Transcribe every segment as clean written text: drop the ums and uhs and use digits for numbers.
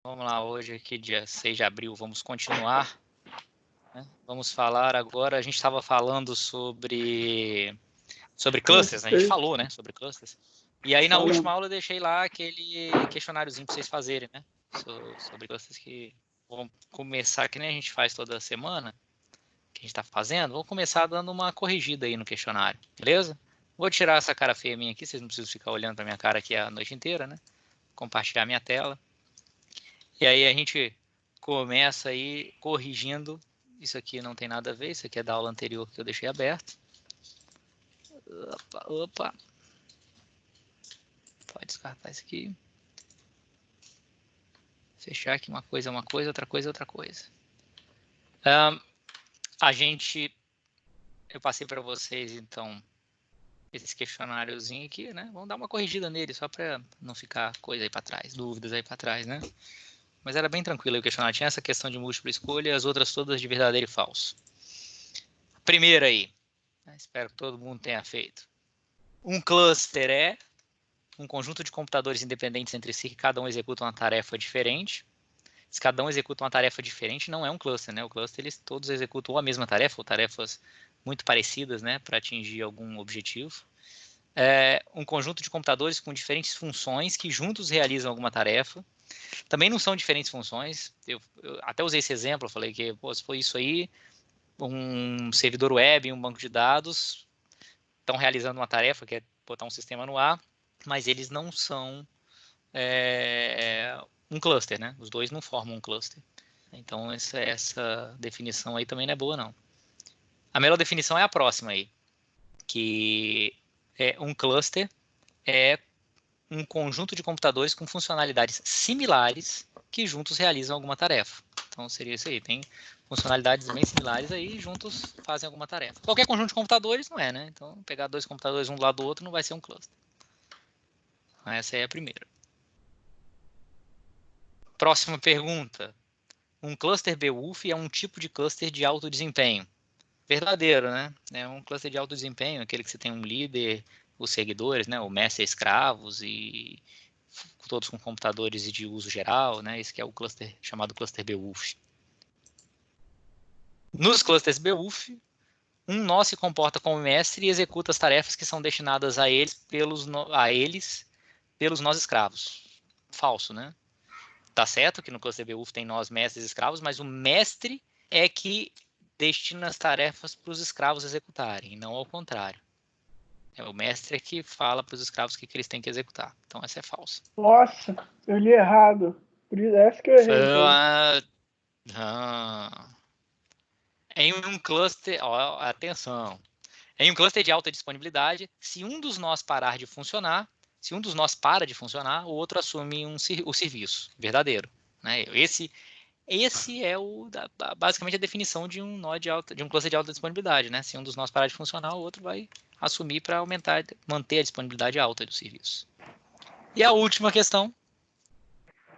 Vamos lá, hoje aqui dia 6 de abril, vamos continuar, né? Vamos falar agora, a gente estava falando sobre clusters, né? A gente falou, né, sobre clusters. E aí na última aula eu deixei lá aquele questionáriozinho para vocês fazerem, né, sobre clusters que vão começar, que nem a gente faz toda semana, que a gente está fazendo, vou começar dando uma corrigida aí no questionário, beleza? Vou tirar essa cara feia minha aqui, vocês não precisam ficar olhando para minha cara aqui a noite inteira, né? Compartilhar minha tela. E aí a gente começa aí corrigindo. Isso aqui não tem nada a ver, isso aqui é da aula anterior que eu deixei aberto. Opa. Pode descartar isso aqui. Fechar aqui uma coisa, outra coisa, outra coisa. Eu passei para vocês, então, esse questionáriozinho aqui, né? Vamos dar uma corrigida nele, só para não ficar coisa aí para trás, dúvidas aí para trás, né? Mas era bem tranquilo aí o questionário. Tinha essa questão de múltipla escolha e as outras todas de verdadeiro e falso. Primeiro aí, espero que todo mundo tenha feito. Um cluster é um conjunto de computadores independentes entre si que cada um executa uma tarefa diferente. Se cada um executa uma tarefa diferente, não é um cluster, né? O cluster, eles todos executam a mesma tarefa, ou tarefas muito parecidas, né, para atingir algum objetivo. É um conjunto de computadores com diferentes funções que juntos realizam alguma tarefa. Também não são diferentes funções. Eu até usei esse exemplo, eu falei que, pô, se for isso aí, um servidor web e um banco de dados estão realizando uma tarefa, que é botar um sistema no ar, mas eles não são um cluster, né? Os dois não formam um cluster. Então, essa definição aí também não é boa, não. A melhor definição é a próxima aí, que um cluster é um conjunto de computadores com funcionalidades similares que juntos realizam alguma tarefa. Então, seria isso aí. Tem funcionalidades bem similares aí e juntos fazem alguma tarefa. Qualquer conjunto de computadores não é, né? Então, pegar dois computadores um do lado do outro não vai ser um cluster. Essa aí é a primeira. Próxima pergunta. Um cluster Beowulf é um tipo de cluster de alto desempenho. Verdadeiro, né? É um cluster de alto desempenho, aquele que você tem um líder, os seguidores, né? O mestre escravos e todos com computadores de uso geral, né? Esse que é o cluster chamado cluster Beowulf. Nos clusters Beowulf, um nó se comporta como mestre e executa as tarefas que são destinadas a eles pelos nós escravos. Falso, né? Tá certo que no cluster Beowulf tem nós mestres e escravos, mas o mestre é que destina as tarefas para os escravos executarem, e não ao contrário. É o mestre que fala para os escravos o que eles têm que executar. Então, essa é falsa. Nossa, eu li errado. Por isso, essa que eu errei. Em um cluster, ó, atenção. Em um cluster de alta disponibilidade, se um dos nós parar de funcionar, se um dos nós para de funcionar, o outro assume o serviço. Verdadeiro. Né? Esse é basicamente a definição de um cluster de alta disponibilidade, né? Se um dos nós parar de funcionar, o outro vai assumir para manter a disponibilidade alta do serviço. E a última questão.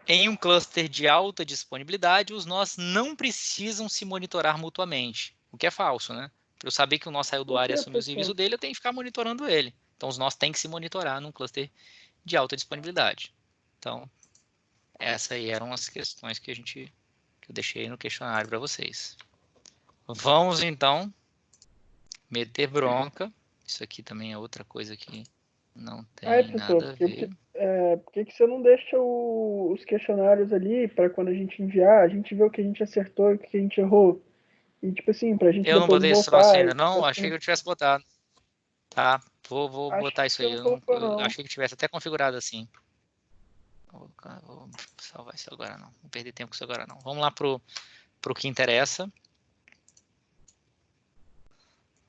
Em um cluster de alta disponibilidade, os nós não precisam se monitorar mutuamente, o que é falso, né? Para eu saber que o nó saiu do ar e assumiu o serviço dele, eu tenho que ficar monitorando ele. Então, os nós têm que se monitorar num cluster de alta disponibilidade. Então, essas aí eram as questões que eu deixei no questionário para vocês. Vamos, então, meter bronca. Isso aqui também é outra coisa que não tem nada a ver. Por que você não deixa os questionários ali para quando a gente enviar, a gente ver o que a gente acertou e o que a gente errou? E, tipo assim, pra gente Eu não depois botei esse troço voltar. ainda, não. Achei que eu tivesse botado. Tá, vou Acho botar que isso você aí. não Eu colocou, não. achei que tivesse até configurado assim. Vou salvar isso agora não. Vou perder tempo com isso agora não. Vamos lá pro que interessa.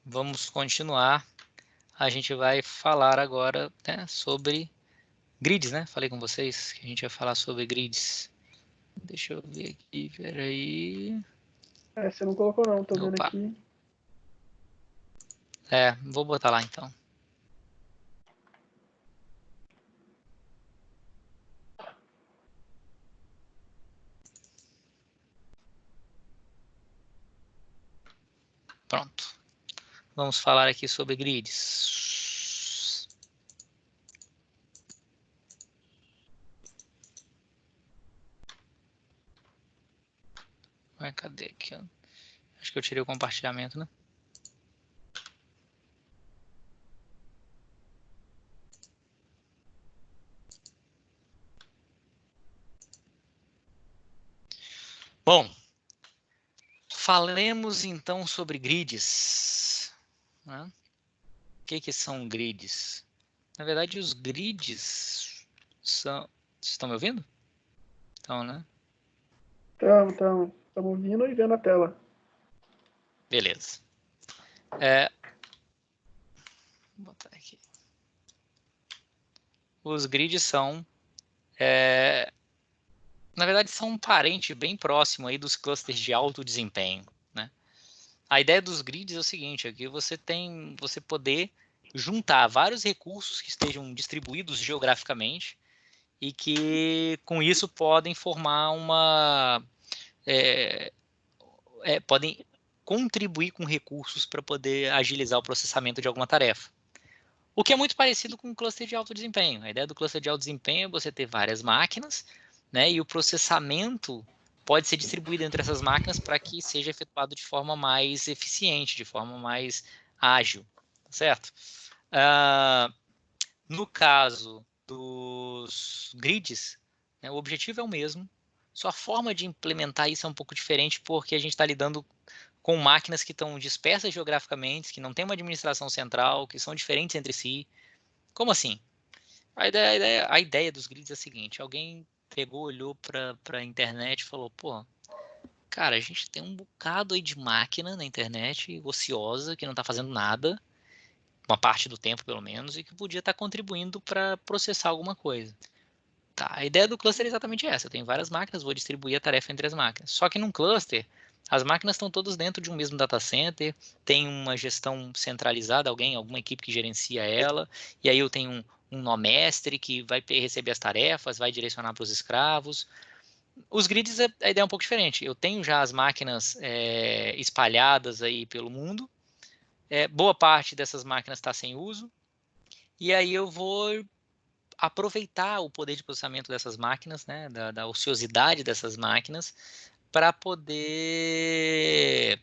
Vamos continuar. A gente vai falar agora, né, sobre grids, né? Falei com vocês que a gente ia falar sobre grids. Deixa eu ver aqui, peraí. Você não colocou, não. Tô vendo Opa. aqui. Vou botar lá então. Pronto. Vamos falar aqui sobre grids. Ué, cadê aqui? Acho que eu tirei o compartilhamento, né? Bom, falemos então sobre grids. Né? O que são grids? Na verdade, os grids são... Vocês estão me ouvindo? Então, né? Estamos ouvindo e vendo a tela. Beleza. Vou botar aqui. Os grids são... na verdade, são um parente bem próximo aí dos clusters de alto desempenho. Né? A ideia dos grids é o seguinte, é que você poder juntar vários recursos que estejam distribuídos geograficamente e que, com isso, podem formar podem contribuir com recursos para poder agilizar o processamento de alguma tarefa. O que é muito parecido com o cluster de alto desempenho. A ideia do cluster de alto desempenho é você ter várias máquinas, né, e o processamento pode ser distribuído entre essas máquinas para que seja efetuado de forma mais eficiente, de forma mais ágil, certo? No caso dos grids, né, o objetivo é o mesmo, só a forma de implementar isso é um pouco diferente porque a gente está lidando com máquinas que estão dispersas geograficamente, que não tem uma administração central, que são diferentes entre si. Como assim? A ideia dos grids é a seguinte: alguém pegou, olhou para a internet e falou, pô, cara, a gente tem um bocado aí de máquina na internet ociosa que não está fazendo nada, uma parte do tempo pelo menos, e que podia estar contribuindo para processar alguma coisa. Tá, a ideia do cluster é exatamente essa. Eu tenho várias máquinas, vou distribuir a tarefa entre as máquinas. Só que num cluster, as máquinas estão todas dentro de um mesmo data center, tem uma gestão centralizada, alguma equipe que gerencia ela, e aí eu tenho um nó mestre que vai receber as tarefas, vai direcionar para os escravos. Os grids, a ideia é um pouco diferente. Eu tenho já as máquinas espalhadas aí pelo mundo, boa parte dessas máquinas está sem uso, e aí eu vou aproveitar o poder de processamento dessas máquinas, né, da ociosidade dessas máquinas, para poder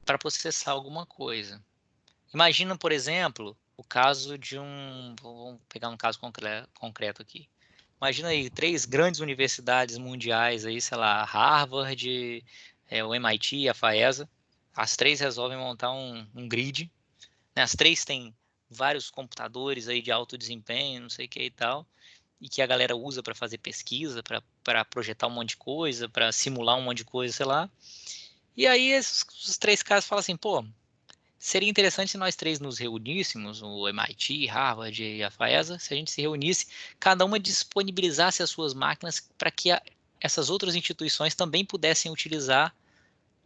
processar alguma coisa. Imagina, por exemplo, o caso de vamos pegar um caso concreto aqui. Imagina aí 3 grandes universidades mundiais aí, sei lá, Harvard, o MIT e a FAESA. As 3 resolvem montar um grid, né? As 3 têm vários computadores aí de alto desempenho, não sei o que e tal, e que a galera usa para fazer pesquisa, para projetar um monte de coisa, para simular um monte de coisa, sei lá. E aí os 3 caras falam assim, pô, seria interessante se nós 3 nos reuníssemos, o MIT, Harvard e a FAESA, se a gente se reunisse, cada uma disponibilizasse as suas máquinas para que essas outras instituições também pudessem utilizar,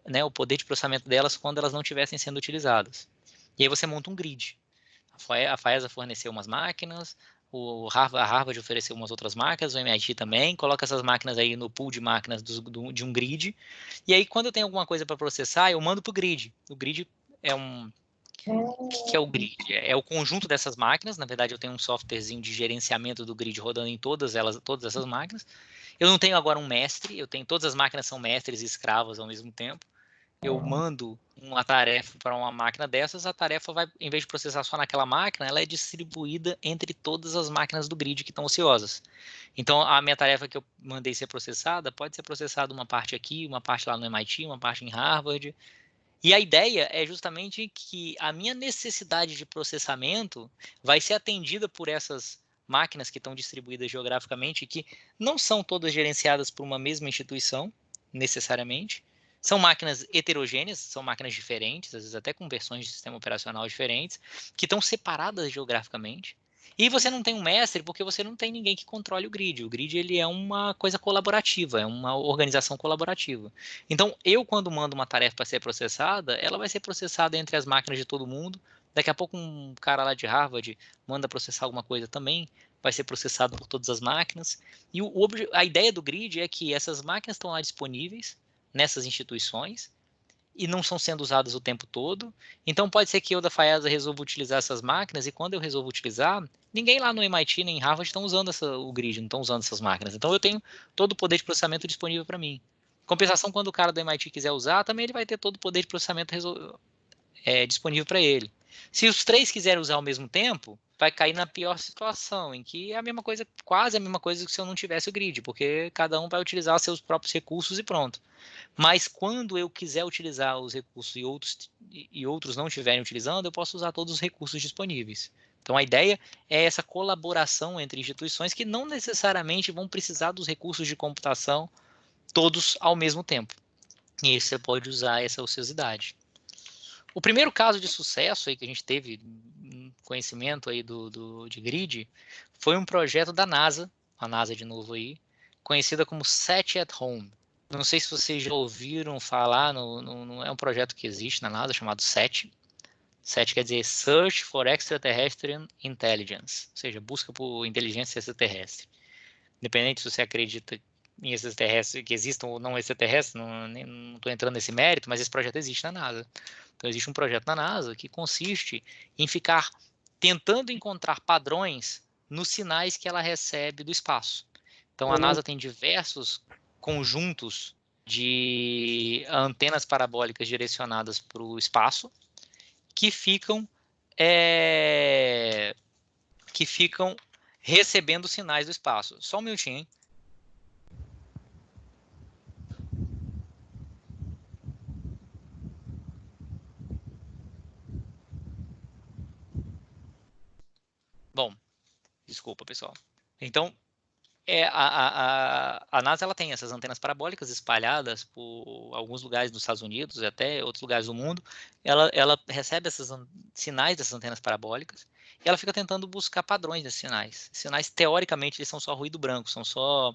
né, o poder de processamento delas quando elas não estivessem sendo utilizadas. E aí você monta um grid. A FAESA forneceu umas máquinas, a Harvard ofereceu umas outras máquinas, o MIT também, coloca essas máquinas aí no pool de máquinas de um grid, e aí quando eu tenho alguma coisa para processar, eu mando para o grid. O grid é o que é o grid? É o conjunto dessas máquinas, na verdade eu tenho um softwarezinho de gerenciamento do grid rodando em todas essas máquinas. Eu não tenho agora um mestre, todas as máquinas são mestres e escravos ao mesmo tempo. Eu mando uma tarefa para uma máquina dessas, a tarefa vai, em vez de processar só naquela máquina, ela é distribuída entre todas as máquinas do grid que estão ociosas. Então, a minha tarefa que eu mandei ser processada, pode ser processada uma parte aqui, uma parte lá no MIT, uma parte em Harvard. E a ideia é justamente que a minha necessidade de processamento vai ser atendida por essas máquinas que estão distribuídas geograficamente, que não são todas gerenciadas por uma mesma instituição, necessariamente. São máquinas heterogêneas, são máquinas diferentes, às vezes até com versões de sistema operacional diferentes, que estão separadas geograficamente. E você não tem um mestre porque você não tem ninguém que controle o grid. O grid ele é uma coisa colaborativa, é uma organização colaborativa. Então, eu quando mando uma tarefa para ser processada, ela vai ser processada entre as máquinas de todo mundo. Daqui a pouco um cara lá de Harvard manda processar alguma coisa também, vai ser processado por todas as máquinas. E a ideia do grid é que essas máquinas estão lá disponíveis nessas instituições e não são sendo usadas o tempo todo. Então pode ser que eu da FAESA resolva utilizar essas máquinas e quando eu resolvo utilizar, ninguém lá no MIT nem em Harvard estão usando o grid, não estão usando essas máquinas. Então eu tenho todo o poder de processamento disponível para mim. Compensação, quando o cara do MIT quiser usar, também ele vai ter todo o poder de processamento disponível para ele. Se os 3 quiserem usar ao mesmo tempo, vai cair na pior situação, em que é a mesma coisa, quase a mesma coisa que se eu não tivesse o grid, porque cada um vai utilizar seus próprios recursos e pronto. Mas quando eu quiser utilizar os recursos e outros não estiverem utilizando, eu posso usar todos os recursos disponíveis. Então a ideia é essa colaboração entre instituições que não necessariamente vão precisar dos recursos de computação todos ao mesmo tempo. E aí você pode usar essa ociosidade. O primeiro caso de sucesso aí que a gente teve conhecimento aí de grid foi um projeto da NASA, a NASA de novo aí, conhecida como SET at Home. Não sei se vocês já ouviram falar, é um projeto que existe na NASA chamado SET. SET quer dizer Search for Extraterrestrial Intelligence, ou seja, busca por inteligência extraterrestre. Independente se você acredita em extraterrestres, que existam ou não extraterrestres, não estou entrando nesse mérito, mas esse projeto existe na NASA. Então, existe um projeto na NASA que consiste em ficar tentando encontrar padrões nos sinais que ela recebe do espaço. Então, a NASA tem diversos conjuntos de antenas parabólicas direcionadas para o espaço que ficam recebendo sinais do espaço. Só um minutinho, hein? Bom, desculpa, pessoal. Então, a NASA ela tem essas antenas parabólicas espalhadas por alguns lugares dos Estados Unidos e até outros lugares do mundo. Ela recebe esses sinais dessas antenas parabólicas e ela fica tentando buscar padrões desses sinais. Sinais, teoricamente, eles são só ruído branco, são só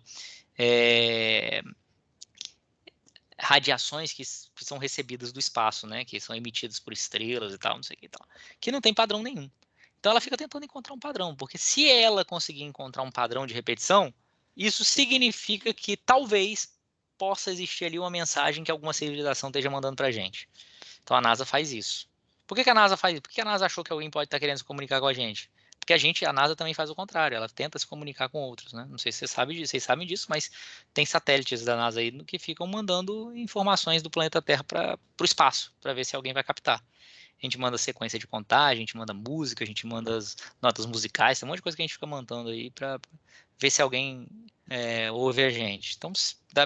radiações que são recebidas do espaço, né? Que são emitidas por estrelas e tal, não sei o que e tal, que não tem padrão nenhum. Então ela fica tentando encontrar um padrão, porque se ela conseguir encontrar um padrão de repetição, isso significa que talvez possa existir ali uma mensagem que alguma civilização esteja mandando para a gente. Então a NASA faz isso. Por que a NASA faz isso? Por que a NASA achou que alguém pode estar querendo se comunicar com a gente? Porque a NASA também faz o contrário, ela tenta se comunicar com outros, né? Não sei se vocês sabem disso, mas tem satélites da NASA aí que ficam mandando informações do planeta Terra para o espaço, para ver se alguém vai captar. A gente manda sequência de contagem, a gente manda música, a gente manda as notas musicais, tem um monte de coisa que a gente fica mandando aí para ver se alguém ouve a gente. Então,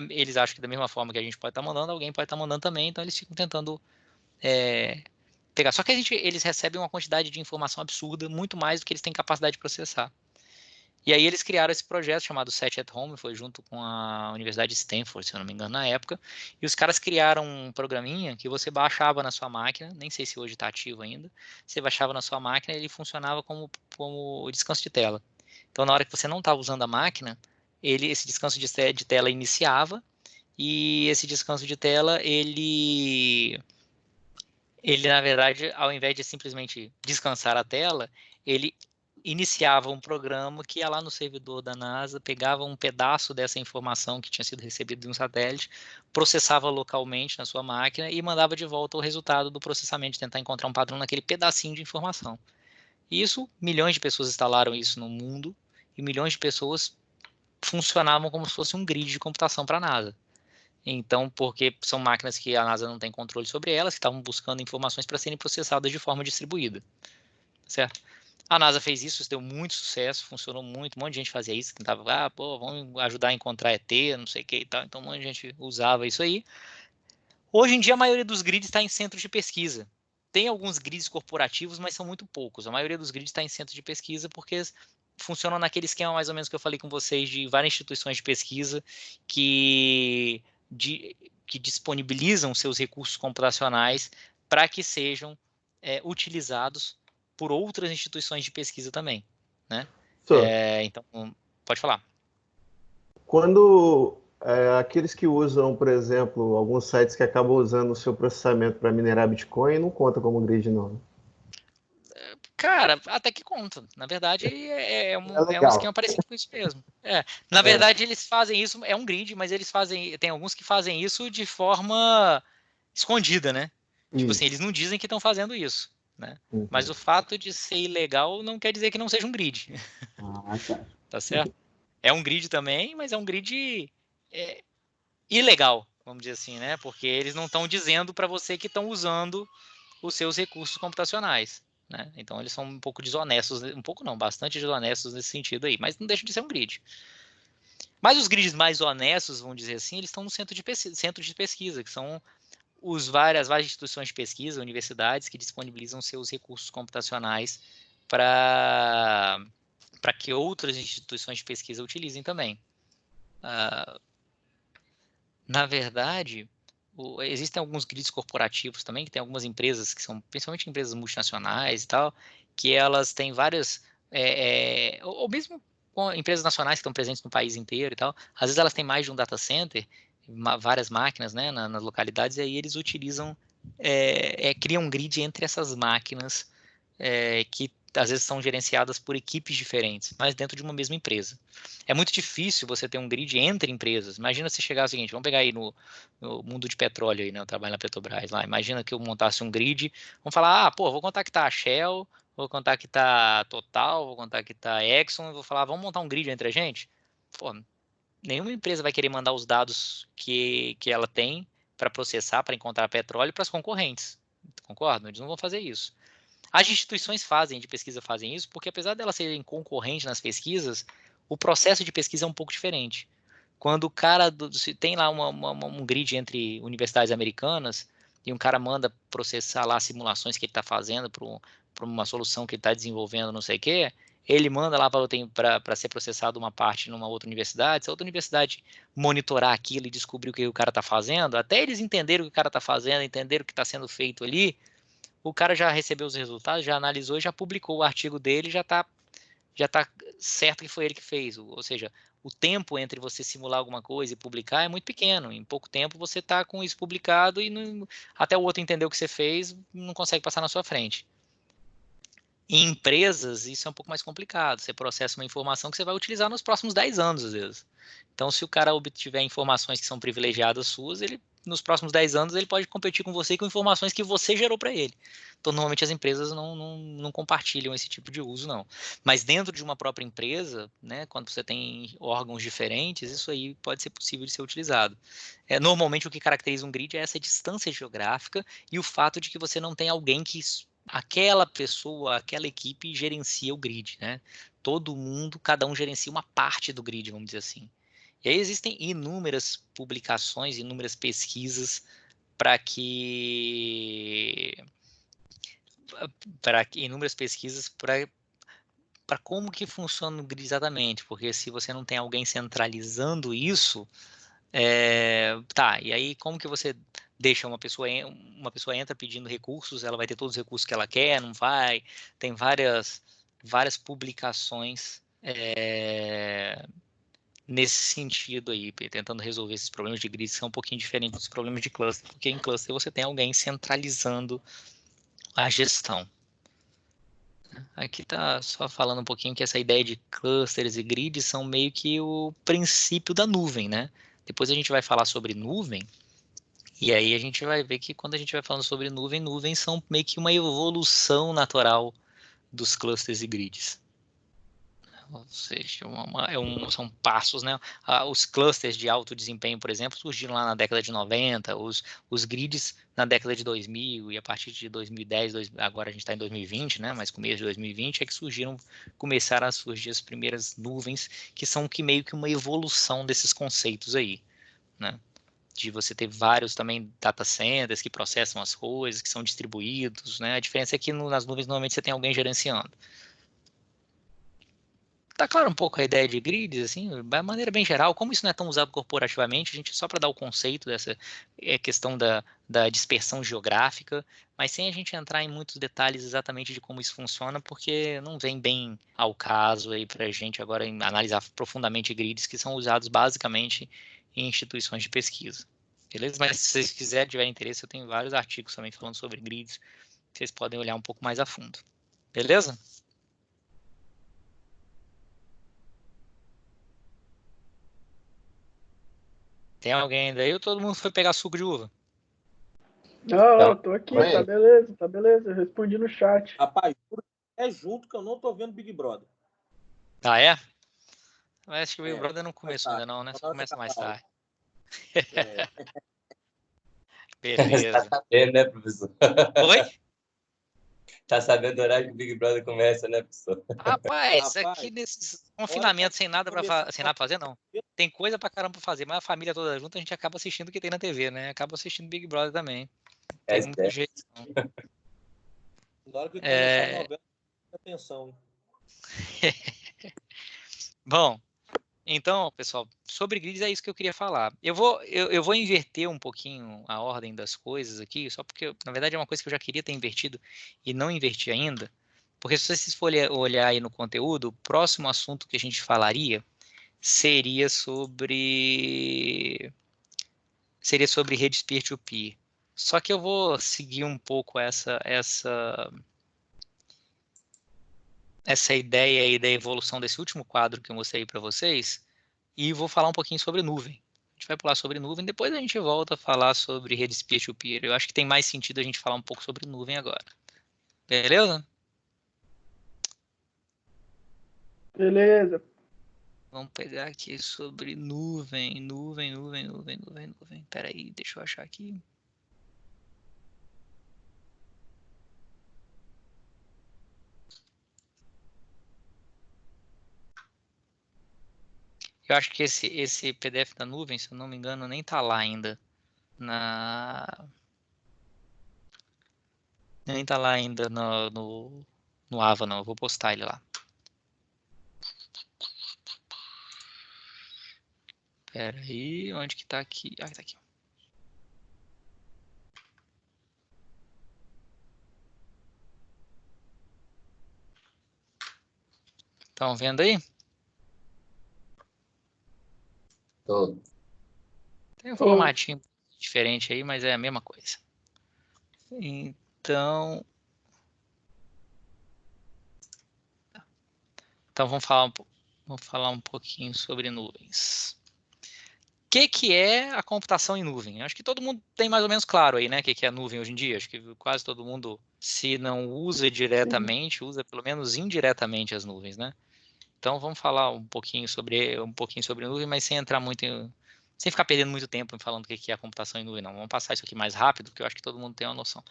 eles acham que da mesma forma que a gente pode estar mandando, alguém pode estar mandando também, então eles ficam tentando pegar. Só que eles recebem uma quantidade de informação absurda, muito mais do que eles têm capacidade de processar. E aí eles criaram esse projeto chamado SET at Home, foi junto com a Universidade de Stanford, se eu não me engano, na época, e os caras criaram um programinha que você baixava na sua máquina, nem sei se hoje está ativo ainda, você baixava na sua máquina e ele funcionava como descanso de tela. Então, na hora que você não estava usando a máquina, esse descanso de tela iniciava, e esse descanso de tela, na verdade, ao invés de simplesmente descansar a tela, ele iniciava um programa que ia lá no servidor da NASA, pegava um pedaço dessa informação que tinha sido recebida de um satélite, processava localmente na sua máquina e mandava de volta o resultado do processamento, tentar encontrar um padrão naquele pedacinho de informação. E isso, milhões de pessoas instalaram isso no mundo e milhões de pessoas funcionavam como se fosse um grid de computação para a NASA. Então, porque são máquinas que a NASA não tem controle sobre elas, que estavam buscando informações para serem processadas de forma distribuída, certo? A NASA fez isso deu muito sucesso, funcionou muito, um monte de gente fazia isso, tentava, vamos ajudar a encontrar ET, não sei o que e tal, então um monte de gente usava isso aí. Hoje em dia, a maioria dos grids está em centros de pesquisa. Tem alguns grids corporativos, mas são muito poucos. A maioria dos grids está em centros de pesquisa porque funcionam naquele esquema mais ou menos que eu falei com vocês de várias instituições de pesquisa que disponibilizam seus recursos computacionais para que sejam utilizados por outras instituições de pesquisa também, né? Então, pode falar. Quando aqueles que usam, por exemplo, alguns sites que acabam usando o seu processamento para minerar Bitcoin, não conta como grid, não. Cara, até que conta. Na verdade, é um legal. esquema parecido com isso mesmo. Na verdade, eles fazem isso, é um grid, mas tem alguns que fazem isso de forma escondida, né? Tipo assim, eles não dizem que estão fazendo isso, né? Uhum. Mas o fato de ser ilegal não quer dizer que não seja um grid. Tá certo? É um grid também, mas é um grid ilegal. vamos dizer assim, né? Porque eles não estão dizendo para você que estão usando os seus recursos computacionais, né? Então eles são um pouco desonestos, um pouco não, bastante desonestos nesse sentido aí, mas não deixa de ser um grid. Mas os grids mais honestos, vamos dizer assim, eles estão no centro de pesquisa, que são várias instituições de pesquisa, universidades, que disponibilizam seus recursos computacionais para que outras instituições de pesquisa utilizem também. Na verdade, existem alguns grids corporativos também, que tem algumas empresas que são, principalmente empresas multinacionais e tal, que elas têm várias, ou mesmo empresas nacionais que estão presentes no país inteiro e tal, às vezes elas têm mais de um data center, várias máquinas, né, nas localidades, e aí eles utilizam, criam um grid entre essas máquinas, que às vezes são gerenciadas por equipes diferentes, mas dentro de uma mesma empresa. É muito difícil você ter um grid entre empresas. Imagina se chegar o seguinte, vamos pegar aí no mundo de petróleo, aí, né? Eu trabalho na Petrobras lá. Imagina que eu montasse um grid, vamos falar, vou contactar a Shell, vou contactar a Total, vou contactar a Exxon, vou falar, vamos montar um grid entre a gente? Pô, nenhuma empresa vai querer mandar os dados que ela tem para processar, para encontrar petróleo para as concorrentes. Concordo? Eles não vão fazer isso. As instituições de pesquisa fazem isso, porque apesar delas serem concorrentes nas pesquisas, o processo de pesquisa é um pouco diferente. Quando o cara tem lá um grid entre universidades americanas e um cara manda processar lá simulações que ele está fazendo para uma solução que ele está desenvolvendo, não sei o quê, ele manda lá para ser processado uma parte numa outra universidade. Se a outra universidade monitorar aquilo e descobrir o que o cara está fazendo, até eles entenderem o que o cara está fazendo, entenderem o que está sendo feito ali, o cara já recebeu os resultados, já analisou, já publicou o artigo dele, já está certo que foi ele que fez. Ou seja, o tempo entre você simular alguma coisa e publicar é muito pequeno. Em pouco tempo você está com isso publicado e até o outro entender o que você fez, não consegue passar na sua frente. Em empresas, isso é um pouco mais complicado. Você processa uma informação que você vai utilizar nos próximos 10 anos, às vezes. Então, se o cara obtiver informações que são privilegiadas suas, nos próximos 10 anos, ele pode competir com você com informações que você gerou para ele. Então, normalmente as empresas não compartilham esse tipo de uso, não. Mas dentro de uma própria empresa, né, quando você tem órgãos diferentes, isso aí pode ser possível de ser utilizado. Normalmente, o que caracteriza um grid é essa distância geográfica e o fato de que você não tem alguém que aquela pessoa, aquela equipe gerencia o grid, né? Todo mundo, cada um gerencia uma parte do grid, vamos dizer assim. E aí existem inúmeras publicações, inúmeras pesquisas para como que funciona o grid exatamente, porque se você não tem alguém centralizando isso, e aí como que você deixa uma pessoa entra pedindo recursos, ela vai ter todos os recursos que ela quer, não vai, tem várias publicações nesse sentido aí, tentando resolver esses problemas de grid que são um pouquinho diferentes dos problemas de cluster, porque em cluster você tem alguém centralizando a gestão. Aqui está só falando um pouquinho que essa ideia de clusters e grids são meio que o princípio da nuvem, né? Depois a gente vai falar sobre nuvem, e aí a gente vai ver que quando a gente vai falando sobre nuvens são meio que uma evolução natural dos clusters e grids. Ou seja, são passos, né? Os clusters de alto desempenho, por exemplo, surgiram lá na década de 90, os grids na década de 2000, e a partir de 2010, agora a gente está em 2020, né? Mas começo de 2020 é que começaram a surgir as primeiras nuvens, que são meio que uma evolução desses conceitos aí, né? De você ter vários também data centers que processam as coisas, que são distribuídos, né? A diferença é que nas nuvens normalmente você tem alguém gerenciando. Tá claro um pouco a ideia de grids, assim, de maneira bem geral, como isso não é tão usado corporativamente, a gente só para dar o conceito dessa questão da dispersão geográfica, mas sem a gente entrar em muitos detalhes exatamente de como isso funciona, porque não vem bem ao caso aí para a gente agora analisar profundamente grids que são usados basicamente em instituições de pesquisa. Beleza? Mas se vocês quiserem, tiverem interesse, eu tenho vários artigos também falando sobre grids, que vocês podem olhar um pouco mais a fundo. Beleza? Tem alguém ainda aí ou todo mundo foi pegar suco de uva? Não, tô aqui, tá beleza. Eu respondi no chat. Rapaz, é junto que eu não tô vendo Big Brother. Ah, é? Acho que o Big Brother não começou ainda não, né? Só começa mais tarde. Beleza. Tá sabendo, né, professor? Oi? Tá sabendo o horário que o Big Brother começa, né, professor? Rapaz, Rapaz, aqui nesses confinamentos sem nada sem nada pra fazer, não. Tem coisa pra caramba pra fazer, mas a família toda junta, a gente acaba assistindo o que tem na TV, né? Acaba assistindo Big Brother também. Tem muito certo. jeito, não. Na hora que começar a novela, presta atenção, hein? Bom, então, pessoal, sobre grids é isso que eu queria falar. Eu vou inverter um pouquinho a ordem das coisas aqui, só porque, na verdade, é uma coisa que eu já queria ter invertido e não inverti ainda. Porque se vocês forem olhar aí no conteúdo, o próximo assunto que a gente falaria seria sobre redes peer-to-peer. Só que eu vou seguir um pouco essa ideia aí da evolução desse último quadro que eu mostrei para vocês e vou falar um pouquinho sobre nuvem. A gente vai pular sobre nuvem, depois a gente volta a falar sobre redes peer-to-peer. Eu acho que tem mais sentido a gente falar um pouco sobre nuvem agora. Beleza? Beleza. Vamos pegar aqui sobre nuvem. Pera aí, deixa eu achar aqui. Eu acho que esse PDF da nuvem, se eu não me engano, nem tá lá ainda. Nem tá lá ainda no Ava, não. Eu vou postar ele lá. Pera aí, onde que tá aqui? Ah, tá aqui. Estão vendo aí? Tô. Tem um formatinho diferente aí, mas é a mesma coisa. Então vamos falar um pouquinho sobre nuvens. O que é a computação em nuvem? Acho que todo mundo tem mais ou menos claro aí, né? O que é a nuvem hoje em dia. Acho que quase todo mundo, se não usa diretamente, usa pelo menos indiretamente as nuvens, né? Então vamos falar um pouquinho sobre nuvem, mas sem entrar muito sem ficar perdendo muito tempo falando o que é a computação em nuvem, não. Vamos passar isso aqui mais rápido, porque eu acho que todo mundo tem uma noção.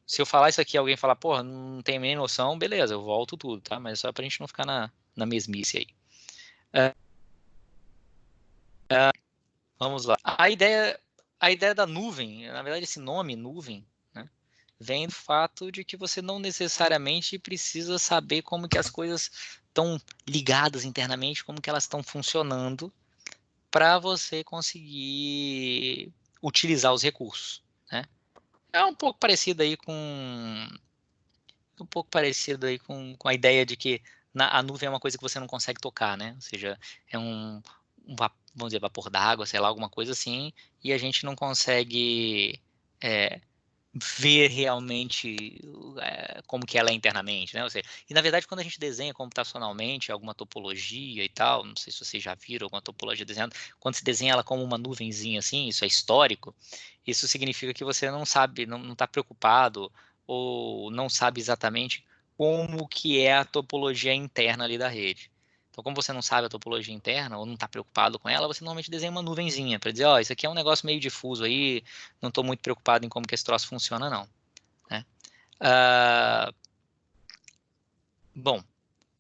Se eu falar isso aqui e alguém falar, porra, não tem nem noção, beleza, eu volto tudo, tá? Mas só pra gente não ficar na mesmice aí. Vamos lá. A ideia da nuvem, na verdade esse nome, nuvem, né, vem do fato de que você não necessariamente precisa saber como que as coisas estão ligadas internamente, como que elas estão funcionando para você conseguir utilizar os recursos, né? É um pouco parecido aí com a ideia de que a nuvem é uma coisa que você não consegue tocar, né? Ou seja, é vamos dizer, vapor d'água, sei lá, alguma coisa assim, e a gente não consegue ver realmente como que ela é internamente, né? Ou seja, e na verdade quando a gente desenha computacionalmente alguma topologia e tal, não sei se vocês já viram alguma topologia desenhada, quando se desenha ela como uma nuvenzinha assim, isso é histórico, isso significa que você não sabe, não está preocupado ou não sabe exatamente como que é a topologia interna ali da rede. Então, como você não sabe a topologia interna ou não está preocupado com ela, você normalmente desenha uma nuvenzinha para dizer, ó, isso aqui é um negócio meio difuso aí, não estou muito preocupado em como que esse troço funciona, não. Né? Bom,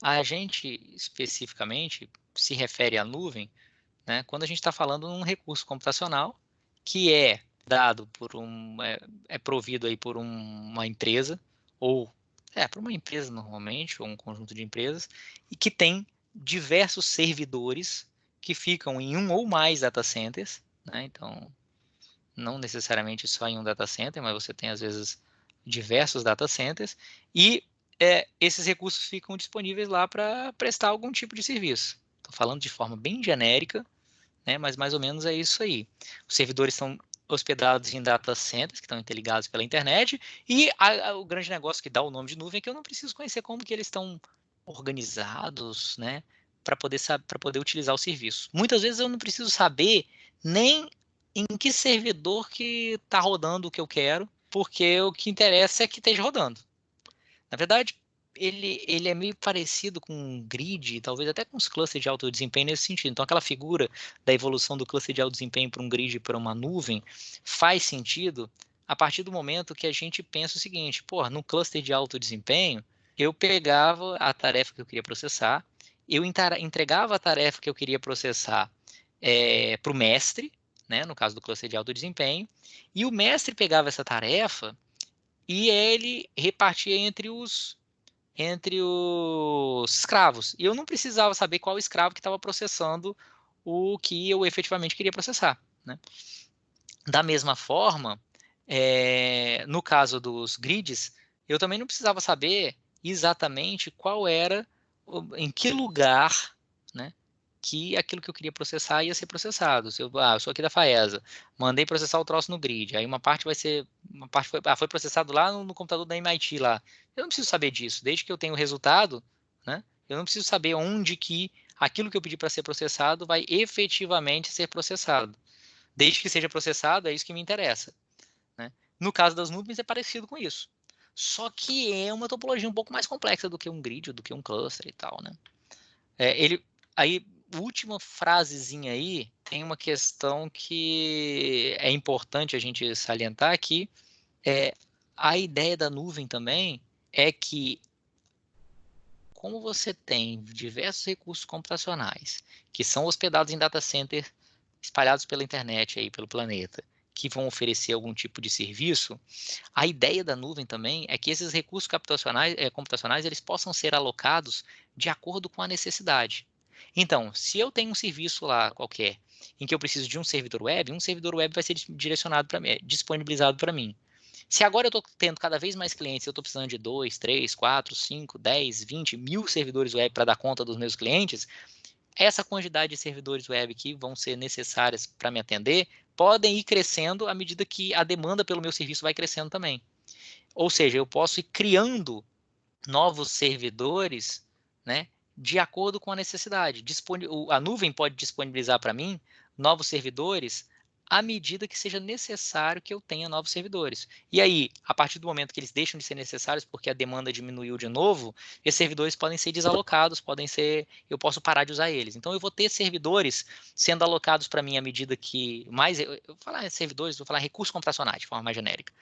a gente especificamente se refere à nuvem, né, quando a gente está falando de um recurso computacional que é dado é provido aí por uma empresa, ou por uma empresa normalmente, ou um conjunto de empresas, e que tem diversos servidores que ficam em um ou mais data centers, né? Então, não necessariamente só em um data center, mas você tem às vezes diversos data centers, e esses recursos ficam disponíveis lá para prestar algum tipo de serviço. Estou falando de forma bem genérica, né, mas mais ou menos é isso aí. Os servidores estão hospedados em data centers, que estão interligados pela internet, e o grande negócio que dá o nome de nuvem é que eu não preciso conhecer como que eles estão organizados, né, para poder utilizar o serviço. Muitas vezes eu não preciso saber nem em que servidor que está rodando o que eu quero, porque o que interessa é que esteja rodando. Na verdade, ele é meio parecido com um grid, talvez até com os clusters de alto desempenho nesse sentido. Então, aquela figura da evolução do cluster de alto desempenho para um grid, para uma nuvem, faz sentido a partir do momento que a gente pensa o seguinte, no cluster de alto desempenho, eu pegava a tarefa que eu queria processar, eu entregava a tarefa que eu queria processar para o mestre, né, no caso do cluster de alto desempenho, e o mestre pegava essa tarefa e ele repartia entre os escravos. E eu não precisava saber qual escravo que estava processando o que eu efetivamente queria processar, né? Da mesma forma, no caso dos grids, eu também não precisava saber exatamente qual era, em que lugar, né, que aquilo que eu queria processar ia ser processado. Se eu sou aqui da FAESA, mandei processar o troço no grid, aí uma parte foi processado lá no computador da MIT lá. Eu não preciso saber disso, desde que eu tenha o resultado, né? Eu não preciso saber onde que aquilo que eu pedi para ser processado vai efetivamente ser processado. Desde que seja processado, é isso que me interessa, né? No caso das nuvens é parecido com isso. Só que é uma topologia um pouco mais complexa do que um grid, do que um cluster e tal, né? Aí, última frasezinha aí, tem uma questão que é importante a gente salientar aqui, a ideia da nuvem também é que, como você tem diversos recursos computacionais que são hospedados em data center espalhados pela internet aí, pelo planeta, que vão oferecer algum tipo de serviço, a ideia da nuvem também é que esses recursos computacionais eles possam ser alocados de acordo com a necessidade. Então, se eu tenho um serviço lá qualquer, em que eu preciso de um servidor web vai ser direcionado para mim, disponibilizado para mim. Se agora eu estou tendo cada vez mais clientes, eu estou precisando de 2, 3, 4, 5, 10, 20 mil servidores web para dar conta dos meus clientes, essa quantidade de servidores web que vão ser necessárias para me atender podem ir crescendo à medida que a demanda pelo meu serviço vai crescendo também. Ou seja, eu posso ir criando novos servidores, né, de acordo com a necessidade. A nuvem pode disponibilizar para mim novos servidores à medida que seja necessário que eu tenha novos servidores. E aí, a partir do momento que eles deixam de ser necessários porque a demanda diminuiu de novo, esses servidores podem ser desalocados, eu posso parar de usar eles. Então, eu vou ter servidores sendo alocados para mim à medida que eu vou falar servidores, vou falar recursos computacionais de forma mais genérica.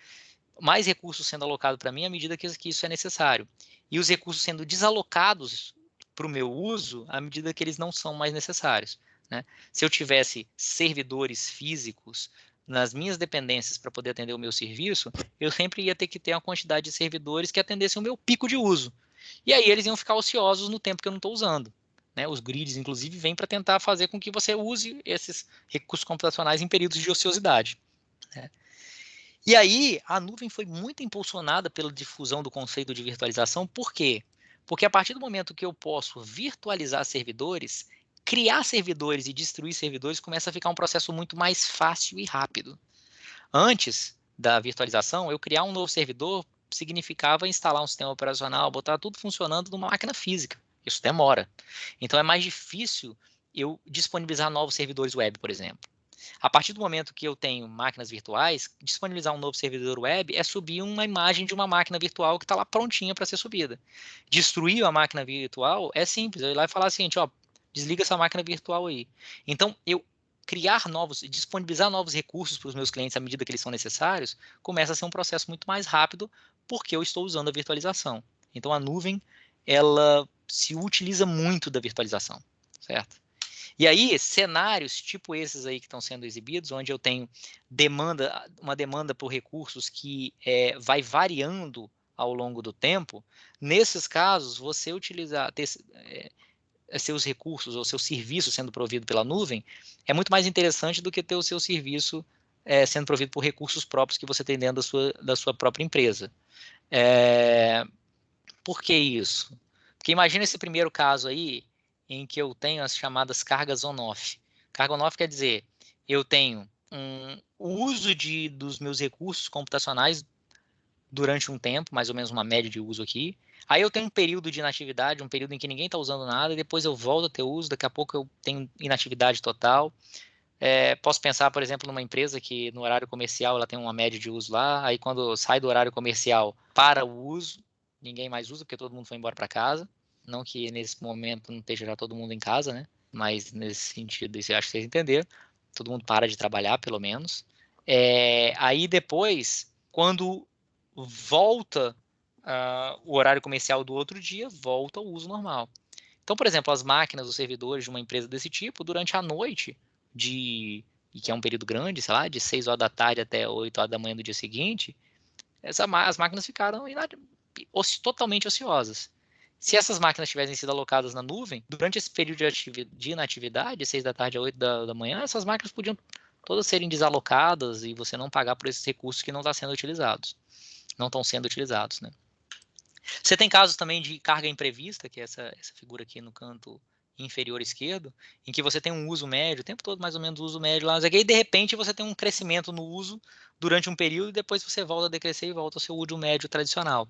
Mais recursos sendo alocados para mim à medida que isso é necessário. E os recursos sendo desalocados para o meu uso à medida que eles não são mais necessários, né? Se eu tivesse servidores físicos nas minhas dependências para poder atender o meu serviço, eu sempre ia ter que ter uma quantidade de servidores que atendessem o meu pico de uso. E aí eles iam ficar ociosos no tempo que eu não estou usando, né? Os grids, inclusive, vêm para tentar fazer com que você use esses recursos computacionais em períodos de ociosidade, né? E aí, a nuvem foi muito impulsionada pela difusão do conceito de virtualização. Por quê? Porque a partir do momento que eu posso virtualizar servidores, criar servidores e destruir servidores começa a ficar um processo muito mais fácil e rápido. Antes da virtualização, eu criar um novo servidor significava instalar um sistema operacional, botar tudo funcionando numa máquina física. Isso demora. Então, é mais difícil eu disponibilizar novos servidores web, por exemplo. A partir do momento que eu tenho máquinas virtuais, disponibilizar um novo servidor web é subir uma imagem de uma máquina virtual que está lá prontinha para ser subida. Destruir a máquina virtual é simples. Eu ir lá e falar assim, desliga essa máquina virtual aí. Então, eu disponibilizar novos recursos para os meus clientes à medida que eles são necessários, começa a ser um processo muito mais rápido porque eu estou usando a virtualização. Então, a nuvem, ela se utiliza muito da virtualização, certo? E aí, cenários tipo esses aí que estão sendo exibidos, onde eu tenho uma demanda por recursos que vai variando ao longo do tempo, nesses casos, você ter seus recursos ou seu serviço sendo provido pela nuvem é muito mais interessante do que ter o seu serviço sendo provido por recursos próprios que você tem dentro da sua própria empresa. Por que isso? Porque imagina esse primeiro caso aí, em que eu tenho as chamadas cargas on-off. Carga on-off quer dizer, eu tenho o uso dos meus recursos computacionais durante um tempo, mais ou menos uma média de uso aqui. Aí eu tenho um período de inatividade, um período em que ninguém está usando nada, e depois eu volto a ter uso, daqui a pouco eu tenho inatividade total. Posso pensar, por exemplo, numa empresa que no horário comercial ela tem uma média de uso lá, aí quando sai do horário comercial para o uso, ninguém mais usa porque todo mundo foi embora para casa. Não que nesse momento não esteja já todo mundo em casa, né? Mas nesse sentido, isso eu acho que vocês entenderam. Todo mundo para de trabalhar, pelo menos. Aí depois, quando volta o horário comercial do outro dia, volta ao uso normal. Então, por exemplo, as máquinas, os servidores de uma empresa desse tipo, durante a noite, e que é um período grande, sei lá, de 6 horas da tarde até 8 horas da manhã do dia seguinte, as máquinas ficaram totalmente ociosas. Se essas máquinas tivessem sido alocadas na nuvem, durante esse período de inatividade, 6 da tarde a 8 da manhã, essas máquinas podiam todas serem desalocadas e você não pagar por esses recursos que não estão sendo utilizados. Não estão sendo utilizados, né? Você tem casos também de carga imprevista, que é essa figura aqui no canto inferior esquerdo, em que você tem um uso médio, o tempo todo mais ou menos uso médio lá, e de repente você tem um crescimento no uso durante um período e depois você volta a decrescer e volta ao seu uso médio tradicional.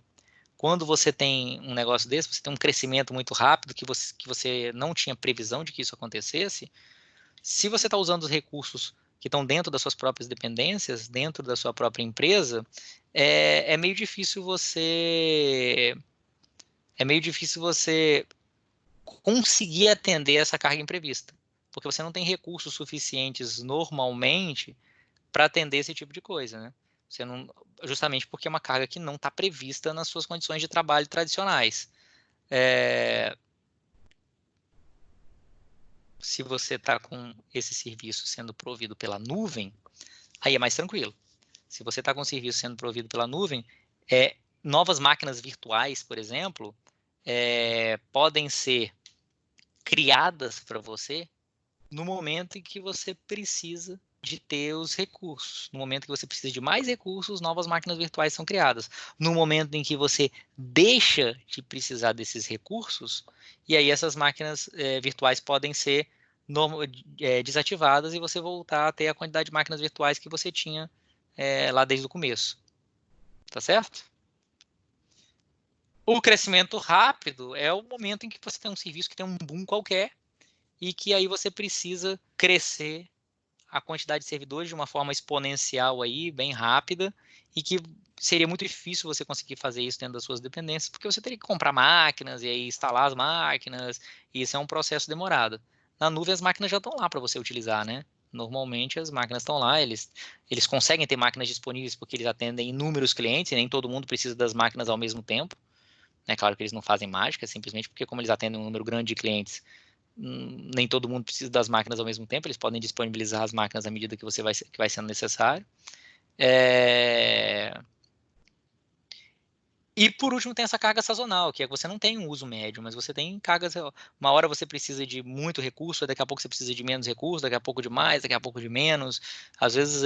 Quando você tem um negócio desse, você tem um crescimento muito rápido que você não tinha previsão de que isso acontecesse, se você está usando os recursos que estão dentro das suas próprias dependências, dentro da sua própria empresa, é meio difícil você conseguir atender essa carga imprevista, porque você não tem recursos suficientes normalmente para atender esse tipo de coisa, né? Você não, justamente porque é uma carga que não está prevista nas suas condições de trabalho tradicionais. Se você está com esse serviço sendo provido pela nuvem, aí é mais tranquilo. Se você está com o serviço sendo provido pela nuvem, novas máquinas virtuais, por exemplo, podem ser criadas para você no momento em que você precisa de ter os recursos. No momento que você precisa de mais recursos, novas máquinas virtuais são criadas. No momento em que você deixa de precisar desses recursos, e aí essas máquinas virtuais podem ser desativadas e você voltar a ter a quantidade de máquinas virtuais que você tinha lá desde o começo. Tá certo? O crescimento rápido é o momento em que você tem um serviço que tem um boom qualquer e que aí você precisa crescer a quantidade de servidores de uma forma exponencial aí, bem rápida, e que seria muito difícil você conseguir fazer isso dentro das suas dependências, porque você teria que comprar máquinas e aí instalar as máquinas, e isso é um processo demorado. Na nuvem as máquinas já estão lá para você utilizar, né? Normalmente as máquinas estão lá, eles conseguem ter máquinas disponíveis porque eles atendem inúmeros clientes e nem todo mundo precisa das máquinas ao mesmo tempo. É claro que eles não fazem mágica, simplesmente porque como eles atendem um número grande de clientes, nem todo mundo precisa das máquinas ao mesmo tempo, eles podem disponibilizar as máquinas à medida que vai sendo necessário. E por último tem essa carga sazonal, que é que você não tem um uso médio, mas você tem cargas. Uma hora você precisa de muito recurso, daqui a pouco você precisa de menos recurso, daqui a pouco de mais, daqui a pouco de menos. Às vezes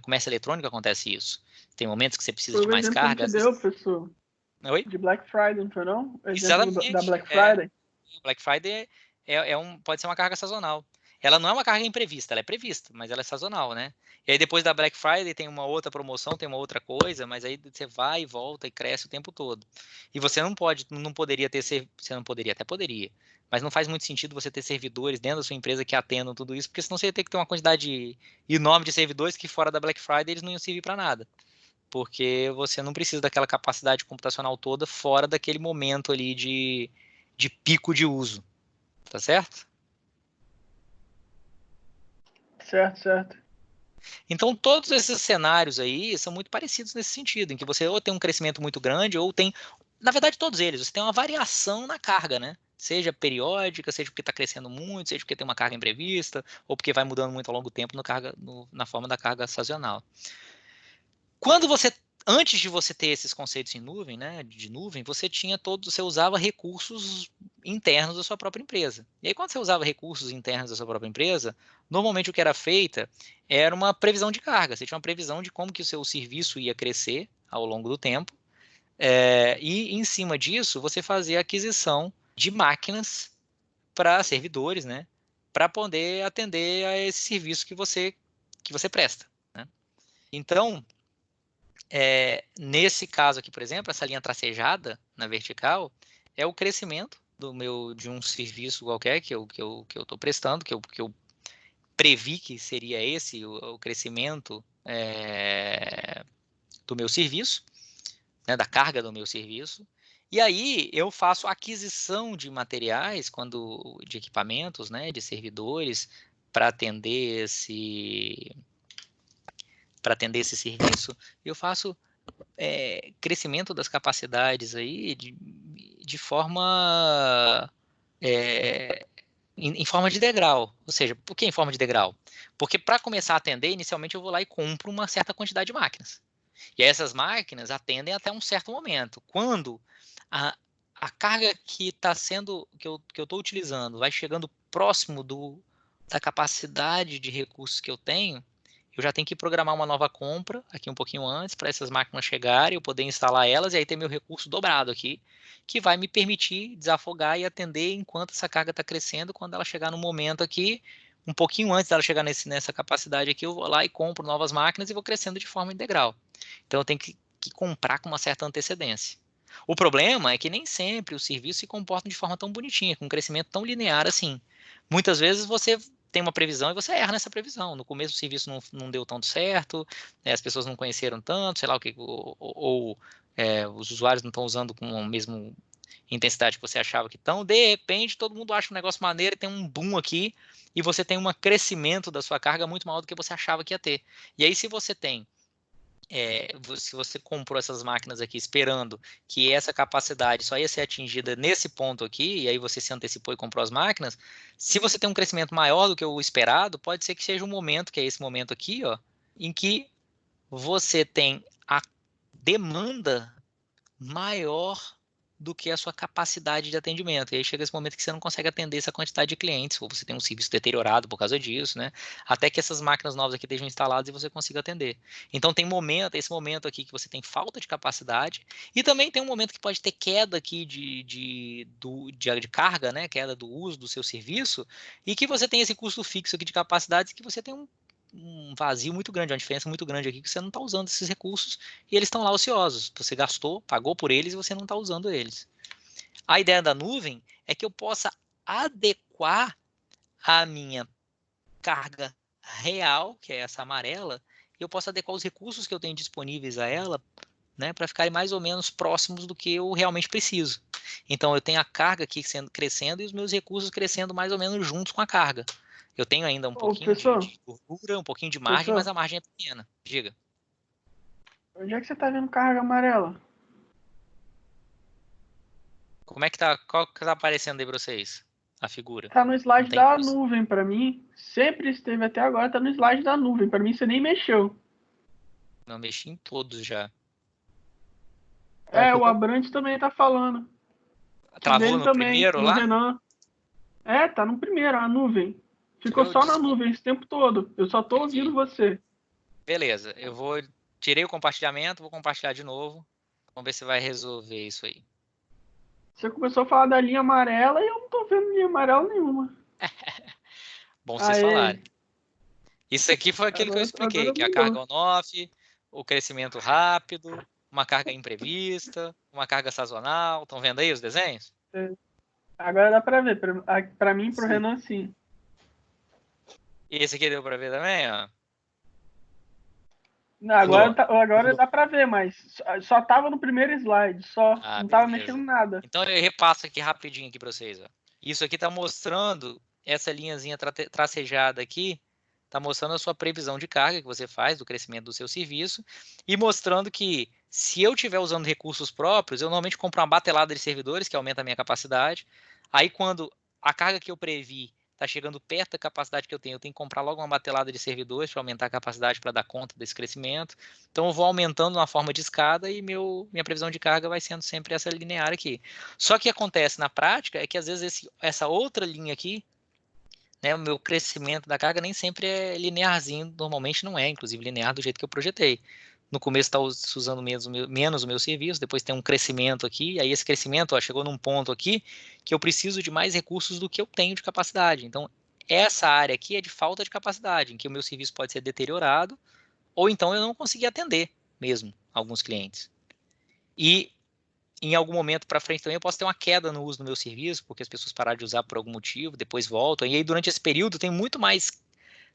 comércio eletrônico acontece isso. Tem momentos que você precisa Foi de o mais exemplo que a carga. gente deu, professor, Oi? de Black Friday, não foi não? O exemplo da Exatamente. Black Friday. Black Friday pode ser uma carga sazonal. Ela não é uma carga imprevista, ela é prevista, mas ela é sazonal, né? E aí depois da Black Friday tem uma outra promoção, tem uma outra coisa, mas aí você vai e volta e cresce o tempo todo. E você não poderia ter, você não poderia, até poderia, mas não faz muito sentido você ter servidores dentro da sua empresa que atendam tudo isso, porque senão você ia ter que ter uma quantidade enorme de servidores que fora da Black Friday eles não iam servir para nada. Porque você não precisa daquela capacidade computacional toda fora daquele momento ali de pico de uso. Tá certo? Certo. Então, todos esses cenários aí são muito parecidos nesse sentido, em que você ou tem um crescimento muito grande, ou tem, na verdade, todos eles, você tem uma variação na carga, né? Seja periódica, seja porque está crescendo muito, seja porque tem uma carga imprevista, ou porque vai mudando muito ao longo do tempo na forma da carga sazonal. Antes de você ter esses conceitos em nuvem, né, de nuvem, você usava recursos internos da sua própria empresa. E aí, quando você usava recursos internos da sua própria empresa, normalmente o que era feita era uma previsão de carga. Você tinha uma previsão de como que o seu serviço ia crescer ao longo do tempo. E em cima disso, você fazia a aquisição de máquinas para servidores, né, para poder atender a esse serviço que você presta, né? Então, nesse caso aqui, por exemplo, essa linha tracejada na vertical é o crescimento de um serviço qualquer que eu estou prestando, que eu previ que seria esse o crescimento do meu serviço, né, da carga do meu serviço. E aí eu faço aquisição de materiais, de equipamentos, né, de servidores, para atender esse serviço. Eu faço crescimento das capacidades aí de forma em forma de degrau. Ou seja, por que em forma de degrau? Porque para começar a atender, inicialmente eu vou lá e compro uma certa quantidade de máquinas. E aí essas máquinas atendem até um certo momento. Quando a, a carga que está sendo, que eu estou utilizando, vai chegando próximo da capacidade de recursos que eu já tenho que programar uma nova compra aqui um pouquinho antes para essas máquinas chegarem, eu poder instalar elas e aí ter meu recurso dobrado aqui, que vai me permitir desafogar e atender enquanto essa carga está crescendo. Quando ela chegar no momento aqui, um pouquinho antes dela chegar nessa capacidade aqui, eu vou lá e compro novas máquinas e vou crescendo de forma integral. Então eu tenho que comprar com uma certa antecedência. O problema é que nem sempre os serviços se comportam de forma tão bonitinha, com um crescimento tão linear assim. Muitas vezes você tem uma previsão e você erra nessa previsão. No começo o serviço não deu tanto certo, as pessoas não conheceram tanto, sei lá o que, ou os usuários não estão usando com a mesma intensidade que você achava que estão. De repente todo mundo acha um negócio maneiro e tem um boom aqui e você tem um crescimento da sua carga muito maior do que você achava que ia ter. E aí se você tem se você comprou essas máquinas aqui esperando que essa capacidade só ia ser atingida nesse ponto aqui, e aí você se antecipou e comprou as máquinas, se você tem um crescimento maior do que o esperado, pode ser que seja um momento, que é esse momento aqui, ó, em que você tem a demanda maior do que a sua capacidade de atendimento. E aí chega esse momento que você não consegue atender essa quantidade de clientes, ou você tem um serviço deteriorado por causa disso, né? Até que essas máquinas novas aqui estejam instaladas e você consiga atender. Então tem esse momento aqui que você tem falta de capacidade, e também tem um momento que pode ter queda aqui de carga, né? Queda do uso do seu serviço, e que você tem esse custo fixo aqui de capacidades que você tem um vazio muito grande, uma diferença muito grande aqui que você não está usando esses recursos e eles estão lá ociosos. Você gastou, pagou por eles e você não está usando eles. A ideia da nuvem é que eu possa adequar a minha carga real, que é essa amarela, e eu posso adequar os recursos que eu tenho disponíveis a ela, né, para ficarem mais ou menos próximos do que eu realmente preciso. Então eu tenho a carga aqui crescendo e os meus recursos crescendo mais ou menos juntos com a carga. Eu tenho ainda um pouquinho de gordura, um pouquinho de margem, mas a margem é pequena. Diga. Onde é que você tá vendo carga amarela? Como é que tá? Qual que tá aparecendo aí pra vocês? A figura. Tá no slide da nuvem pra mim. Sempre esteve até agora, tá no slide da nuvem. Pra mim você nem mexeu. Não, mexi em todos já. O Abrantes também tá falando. Travou no também, primeiro no lá? Renan. Tá no primeiro, a nuvem. Ficou só na nuvem esse tempo todo. Eu só tô ouvindo você. Beleza, tirei o compartilhamento, vou compartilhar de novo. Vamos ver se vai resolver isso aí. Você começou a falar da linha amarela e eu não tô vendo linha amarela nenhuma. Bom vocês falarem. Isso aqui foi aquilo que eu expliquei, que é a carga on-off, o crescimento rápido, uma carga imprevista, uma carga sazonal. Estão vendo aí os desenhos? Agora dá pra ver. Pra mim e pro Renan, sim. E esse aqui deu pra ver também, ó? Não, agora dá pra ver, mas só tava no primeiro slide, só. Não tava mexendo nada. Então eu repasso aqui rapidinho aqui pra vocês, ó. Isso aqui tá mostrando, essa linhazinha tracejada aqui, tá mostrando a sua previsão de carga que você faz, do crescimento do seu serviço, e mostrando que se eu estiver usando recursos próprios, eu normalmente compro uma batelada de servidores, que aumenta a minha capacidade. Aí quando a carga que eu previ está chegando perto da capacidade que eu tenho que comprar logo uma batelada de servidores para aumentar a capacidade para dar conta desse crescimento. Então eu vou aumentando na forma de escada e minha previsão de carga vai sendo sempre essa linear aqui. Só que o que acontece na prática é que às vezes essa outra linha aqui, né, o meu crescimento da carga nem sempre é linearzinho, normalmente não é, inclusive linear do jeito que eu projetei. No começo está usando menos o meu serviço, depois tem um crescimento aqui, aí esse crescimento chegou num ponto aqui que eu preciso de mais recursos do que eu tenho de capacidade. Então, essa área aqui é de falta de capacidade, em que o meu serviço pode ser deteriorado, ou então eu não consegui atender mesmo alguns clientes. E em algum momento para frente também eu posso ter uma queda no uso do meu serviço, porque as pessoas pararam de usar por algum motivo, depois voltam, e aí durante esse período tem muito mais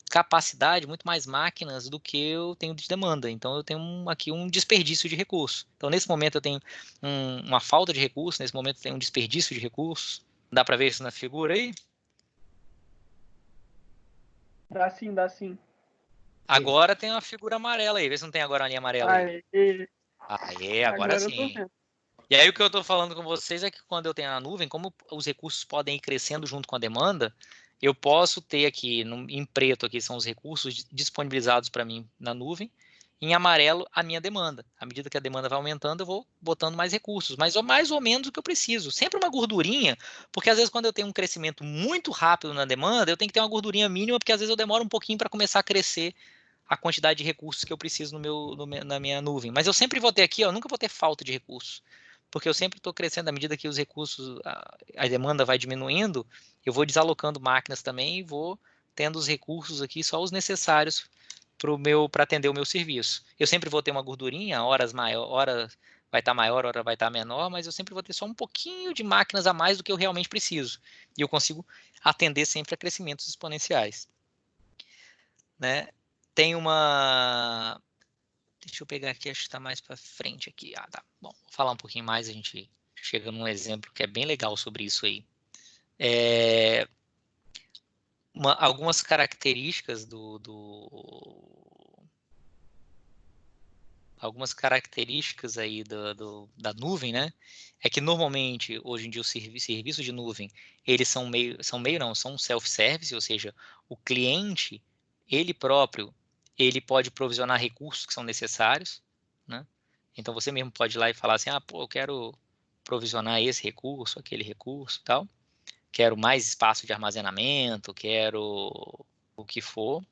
capacidade, muito mais máquinas do que eu tenho de demanda. Então, eu tenho aqui um desperdício de recursos. Então, nesse momento, eu tenho uma falta de recursos, nesse momento, eu tenho um desperdício de recursos. Dá para ver isso na figura aí? Dá sim, dá sim. Agora tem uma figura amarela aí. Vê se não tem agora a linha amarela aí. Aê, agora eu tô sim. vendo. E aí o que eu estou falando com vocês é que quando eu tenho a nuvem, como os recursos podem ir crescendo junto com a demanda, eu posso ter aqui, em preto aqui são os recursos disponibilizados para mim na nuvem, em amarelo a minha demanda. À medida que a demanda vai aumentando, eu vou botando mais recursos, mas mais ou menos o que eu preciso. Sempre uma gordurinha, porque às vezes quando eu tenho um crescimento muito rápido na demanda, eu tenho que ter uma gordurinha mínima, porque às vezes eu demoro um pouquinho para começar a crescer a quantidade de recursos que eu preciso na minha nuvem. Mas eu sempre vou ter aqui, eu nunca vou ter falta de recursos, porque eu sempre estou crescendo à medida que os recursos, a demanda vai diminuindo, eu vou desalocando máquinas também e vou tendo os recursos aqui, só os necessários para atender o meu serviço. Eu sempre vou ter uma gordurinha, horas vai estar maior, hora vai estar menor, mas eu sempre vou ter só um pouquinho de máquinas a mais do que eu realmente preciso. E eu consigo atender sempre a crescimentos exponenciais. Né? Tem uma... Deixa eu pegar aqui, acho que está mais para frente aqui. Ah, tá. Bom, vou falar um pouquinho mais, a gente chega num exemplo que é bem legal sobre isso aí. Algumas características algumas características aí da nuvem, né? É que normalmente, hoje em dia, os serviços de nuvem, eles são são self-service, ou seja, o cliente, ele próprio, ele pode provisionar recursos que são necessários, né? Então, você mesmo pode ir lá e falar assim, eu quero provisionar esse recurso, aquele recurso e tal. Quero mais espaço de armazenamento, quero o que for.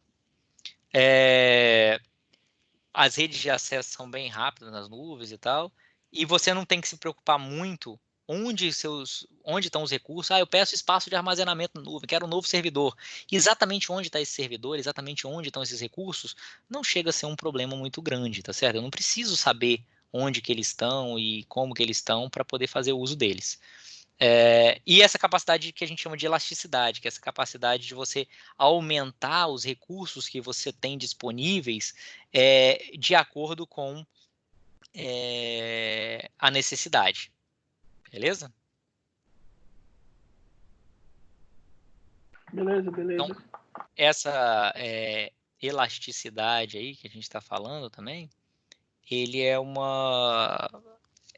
As redes de acesso são bem rápidas nas nuvens e tal, e você não tem que se preocupar muito onde estão os recursos. Eu peço espaço de armazenamento na nuvem, quero um novo servidor. Exatamente onde está esse servidor, exatamente onde estão esses recursos, não chega a ser um problema muito grande, tá certo? Eu não preciso saber onde que eles estão e como que eles estão para poder fazer o uso deles. E essa capacidade que a gente chama de elasticidade, que é essa capacidade de você aumentar os recursos que você tem disponíveis de acordo com a necessidade. Beleza? Beleza. Então, essa elasticidade aí que a gente está falando também,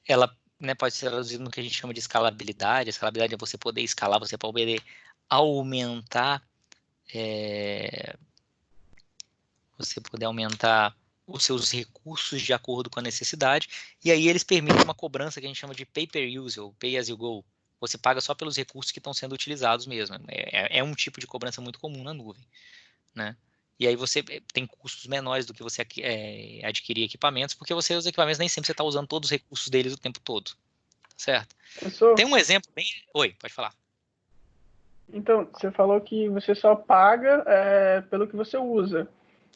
ela, né, pode ser traduzida no que a gente chama de escalabilidade. A escalabilidade é você poder escalar, você poder aumentar os seus recursos de acordo com a necessidade, e aí eles permitem uma cobrança que a gente chama de pay-per-use, ou pay-as-you-go. Você paga só pelos recursos que estão sendo utilizados mesmo. É um tipo de cobrança muito comum na nuvem, né? E aí você tem custos menores do que você adquirir equipamentos, porque os equipamentos nem sempre você está usando todos os recursos deles o tempo todo, certo? Professor, Tem um exemplo bem... Oi, pode falar. então, você falou que você só paga pelo que você usa.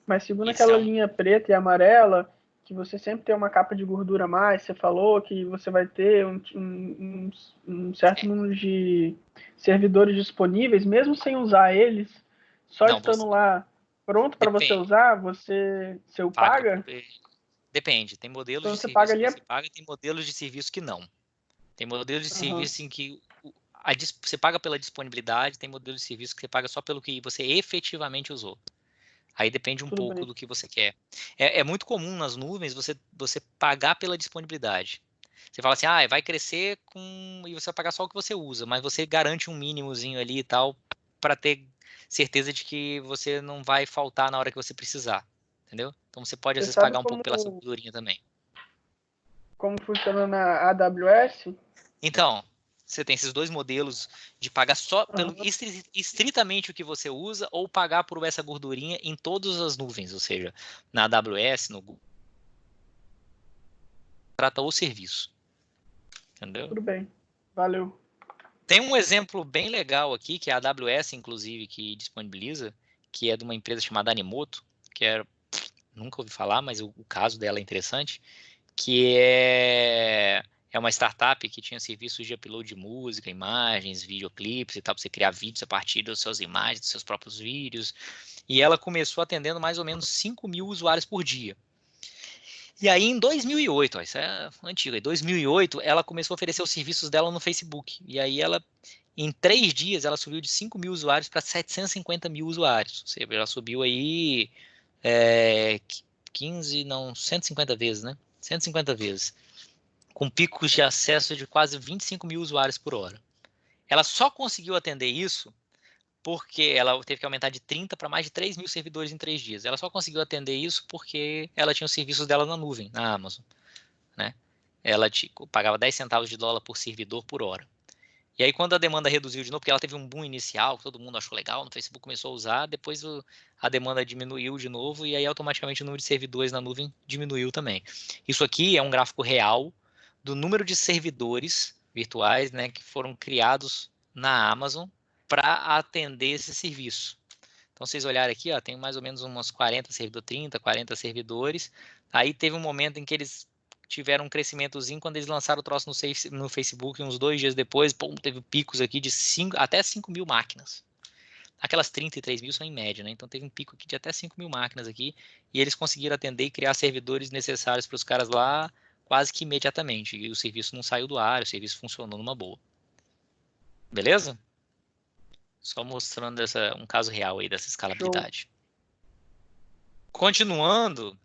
Mas segundo Isso aquela linha preta e amarela, que você sempre tem uma capa de gordura a mais, você falou que você vai ter um certo número de servidores disponíveis, mesmo sem usar eles, só Não, estando lá pronto para você depende. usar, você o paga? Depende. Tem modelos Então de você paga serviço ali que você paga, tem modelos de serviço que não. Tem modelos de serviço em que você paga pela disponibilidade, tem modelos de serviço que você paga só pelo que você efetivamente usou. Aí depende um Tudo pouco bem. do que você quer. É muito comum nas nuvens você pagar pela disponibilidade. Você fala assim, vai crescer e você vai pagar só o que você usa, mas você garante um mínimozinho ali e tal, para ter certeza de que você não vai faltar na hora que você precisar. Entendeu? Então você pode, às Você vezes, sabe pagar um pouco pela sua gordurinha também. como funciona na AWS? Então, você tem esses dois modelos de pagar só pelo Uhum. estritamente o que você usa ou pagar por essa gordurinha em todas as nuvens, ou seja, na AWS, no Google, trata o serviço. Entendeu? Tudo bem. Valeu. Tem um exemplo bem legal aqui, que é a AWS, inclusive, que disponibiliza, que é de uma empresa chamada Animoto, nunca ouvi falar, mas o caso dela é interessante, que é é uma startup que tinha serviços de upload de música, imagens, videoclipes e tal, para você criar vídeos a partir das suas imagens, dos seus próprios vídeos. E ela começou atendendo mais ou menos 5 mil usuários por dia. E aí, em 2008, ó, isso é antigo, em 2008, ela começou a oferecer os serviços dela no Facebook. E aí, em 3 dias, ela subiu de 5 mil usuários para 750 mil usuários. Ou seja, ela subiu aí 150 vezes, né? 150 vezes. Com picos de acesso de quase 25 mil usuários por hora. Ela só conseguiu atender isso porque ela teve que aumentar de 30 para mais de 3 mil servidores em 3 dias. Ela só conseguiu atender isso porque ela tinha os serviços dela na nuvem, na Amazon. Né? Ela pagava 10 centavos de dólar por servidor por hora. E aí, quando a demanda reduziu de novo, porque ela teve um boom inicial, que todo mundo achou legal, no Facebook começou a usar, depois a demanda diminuiu de novo, e aí automaticamente o número de servidores na nuvem diminuiu também. Isso aqui é um gráfico real do número de servidores virtuais, né, que foram criados na Amazon para atender esse serviço. Então, vocês olharem aqui, ó, tem mais ou menos umas 40 servidores, 30, 40 servidores. Aí teve um momento em que eles tiveram um crescimentozinho quando eles lançaram o troço no Facebook, uns 2 dias depois, teve picos aqui de até 5 mil máquinas. Aquelas 33 mil são em média, né? Então teve um pico aqui de até 5 mil máquinas aqui, e eles conseguiram atender e criar servidores necessários para os caras lá quase que imediatamente. E o serviço não saiu do ar, o serviço funcionou numa boa. Beleza? Só mostrando um caso real aí dessa escalabilidade. Show. Continuando,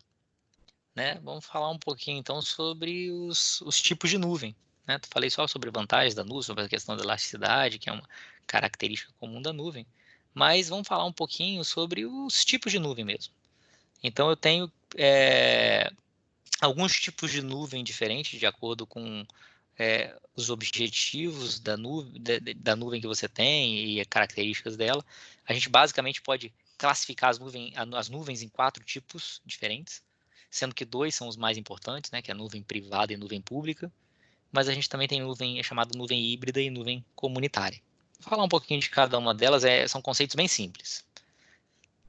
né, vamos falar um pouquinho então sobre os tipos de nuvem. Né? Falei só sobre vantagens da nuvem, sobre a questão da elasticidade, que é uma característica comum da nuvem. Mas vamos falar um pouquinho sobre os tipos de nuvem mesmo. Então eu tenho alguns tipos de nuvem diferentes de acordo com os objetivos da nuvem que você tem e as características dela. A gente basicamente pode classificar as nuvens em 4 tipos diferentes, sendo que 2 são os mais importantes, né, que é a nuvem privada e nuvem pública, mas a gente também tem chamada nuvem híbrida e nuvem comunitária. Vou falar um pouquinho de cada uma delas, são conceitos bem simples.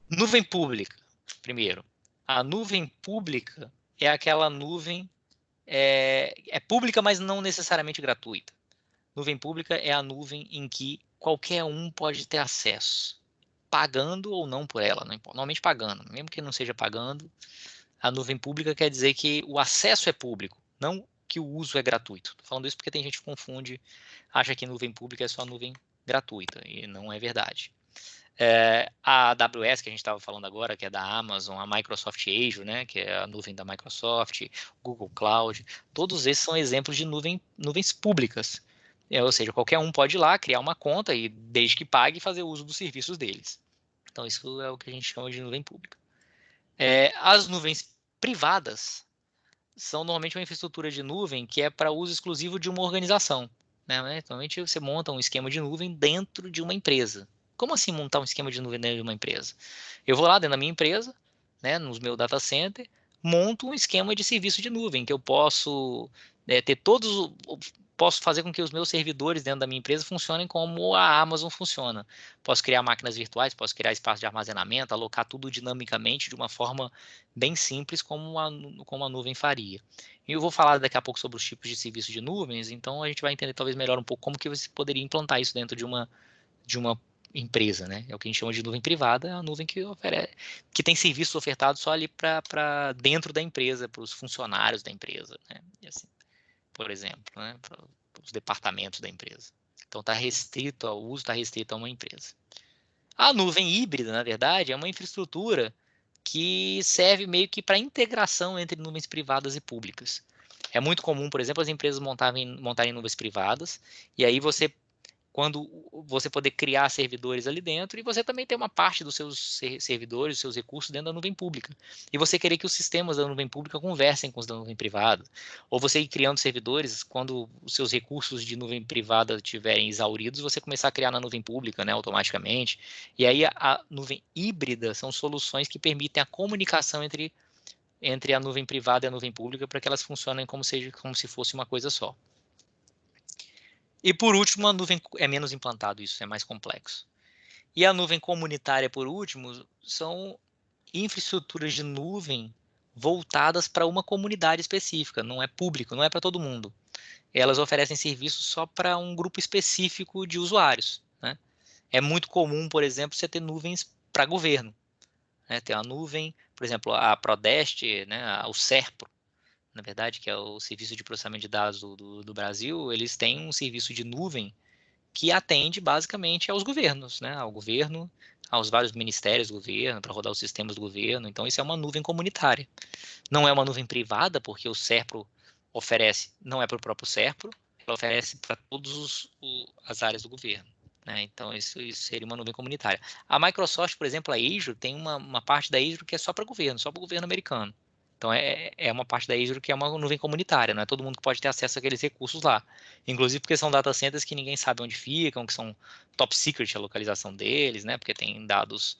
Nuvem pública, primeiro. A nuvem pública é aquela nuvem é pública, mas não necessariamente gratuita. Nuvem pública é a nuvem em que qualquer um pode ter acesso, pagando ou não por ela, normalmente pagando, mesmo que não seja pagando. A nuvem pública quer dizer que o acesso é público, não que o uso é gratuito. Estou falando isso porque tem gente que confunde, acha que nuvem pública é só nuvem gratuita, e não é verdade. A AWS, que a gente estava falando agora, que é da Amazon, a Microsoft Azure, né, que é a nuvem da Microsoft, Google Cloud, todos esses são exemplos de nuvens públicas. Ou seja, qualquer um pode ir lá, criar uma conta, e desde que pague, fazer uso dos serviços deles. Então, isso é o que a gente chama de nuvem pública. As nuvens privadas são normalmente uma infraestrutura de nuvem que é para uso exclusivo de uma organização. Né? Normalmente você monta um esquema de nuvem dentro de uma empresa. Como assim montar um esquema de nuvem dentro de uma empresa? Eu vou lá dentro da minha empresa, né, no meu data center, monto um esquema de serviço de nuvem, que eu posso posso fazer com que os meus servidores dentro da minha empresa funcionem como a Amazon funciona. Posso criar máquinas virtuais, posso criar espaço de armazenamento, alocar tudo dinamicamente de uma forma bem simples, como a nuvem faria. E eu vou falar daqui a pouco sobre os tipos de serviço de nuvens, então a gente vai entender talvez melhor um pouco como que você poderia implantar isso dentro de uma empresa, né? É o que a gente chama de nuvem privada, é a nuvem que tem serviços ofertados só ali para dentro da empresa, para os funcionários da empresa, né? E assim, por exemplo, né? Para os departamentos da empresa. Então o uso está restrito a uma empresa. A nuvem híbrida, na verdade, é uma infraestrutura que serve meio que para integração entre nuvens privadas e públicas. É muito comum, por exemplo, as empresas montarem nuvens privadas, e aí quando você poder criar servidores ali dentro, e você também ter uma parte dos seus servidores, dos seus recursos dentro da nuvem pública. E você querer que os sistemas da nuvem pública conversem com os da nuvem privada. Ou você ir criando servidores, quando os seus recursos de nuvem privada estiverem exauridos, você começar a criar na nuvem pública, né, automaticamente. E aí a nuvem híbrida são soluções que permitem a comunicação entre a nuvem privada e a nuvem pública para que elas funcionem como se fosse uma coisa só. E por último, a nuvem é menos implantado, isso é mais complexo. E a nuvem comunitária, por último, são infraestruturas de nuvem voltadas para uma comunidade específica, não é público, não é para todo mundo. elas oferecem serviços só para um grupo específico de usuários, né? É muito comum, por exemplo, você ter nuvens para governo, né? Tem uma nuvem, por exemplo, a Prodest, né? O SERPRO, na verdade, que é o Serviço de Processamento de Dados do Brasil, eles têm um serviço de nuvem que atende basicamente aos governos, né? Ao governo, aos vários ministérios do governo, para rodar os sistemas do governo. Então, isso é uma nuvem comunitária. Não é uma nuvem privada, porque o SERPRO oferece, não é para o próprio SERPRO, ela oferece para todas as áreas do governo, né? Então, isso seria uma nuvem comunitária. A Microsoft, por exemplo, a Azure, tem uma parte da Azure que é só para governo, só para o governo americano. Então, é uma parte da Azure que é uma nuvem comunitária, não é todo mundo que pode ter acesso àqueles recursos lá. Inclusive porque são data centers que ninguém sabe onde ficam, que são top secret a localização deles, né? Porque tem dados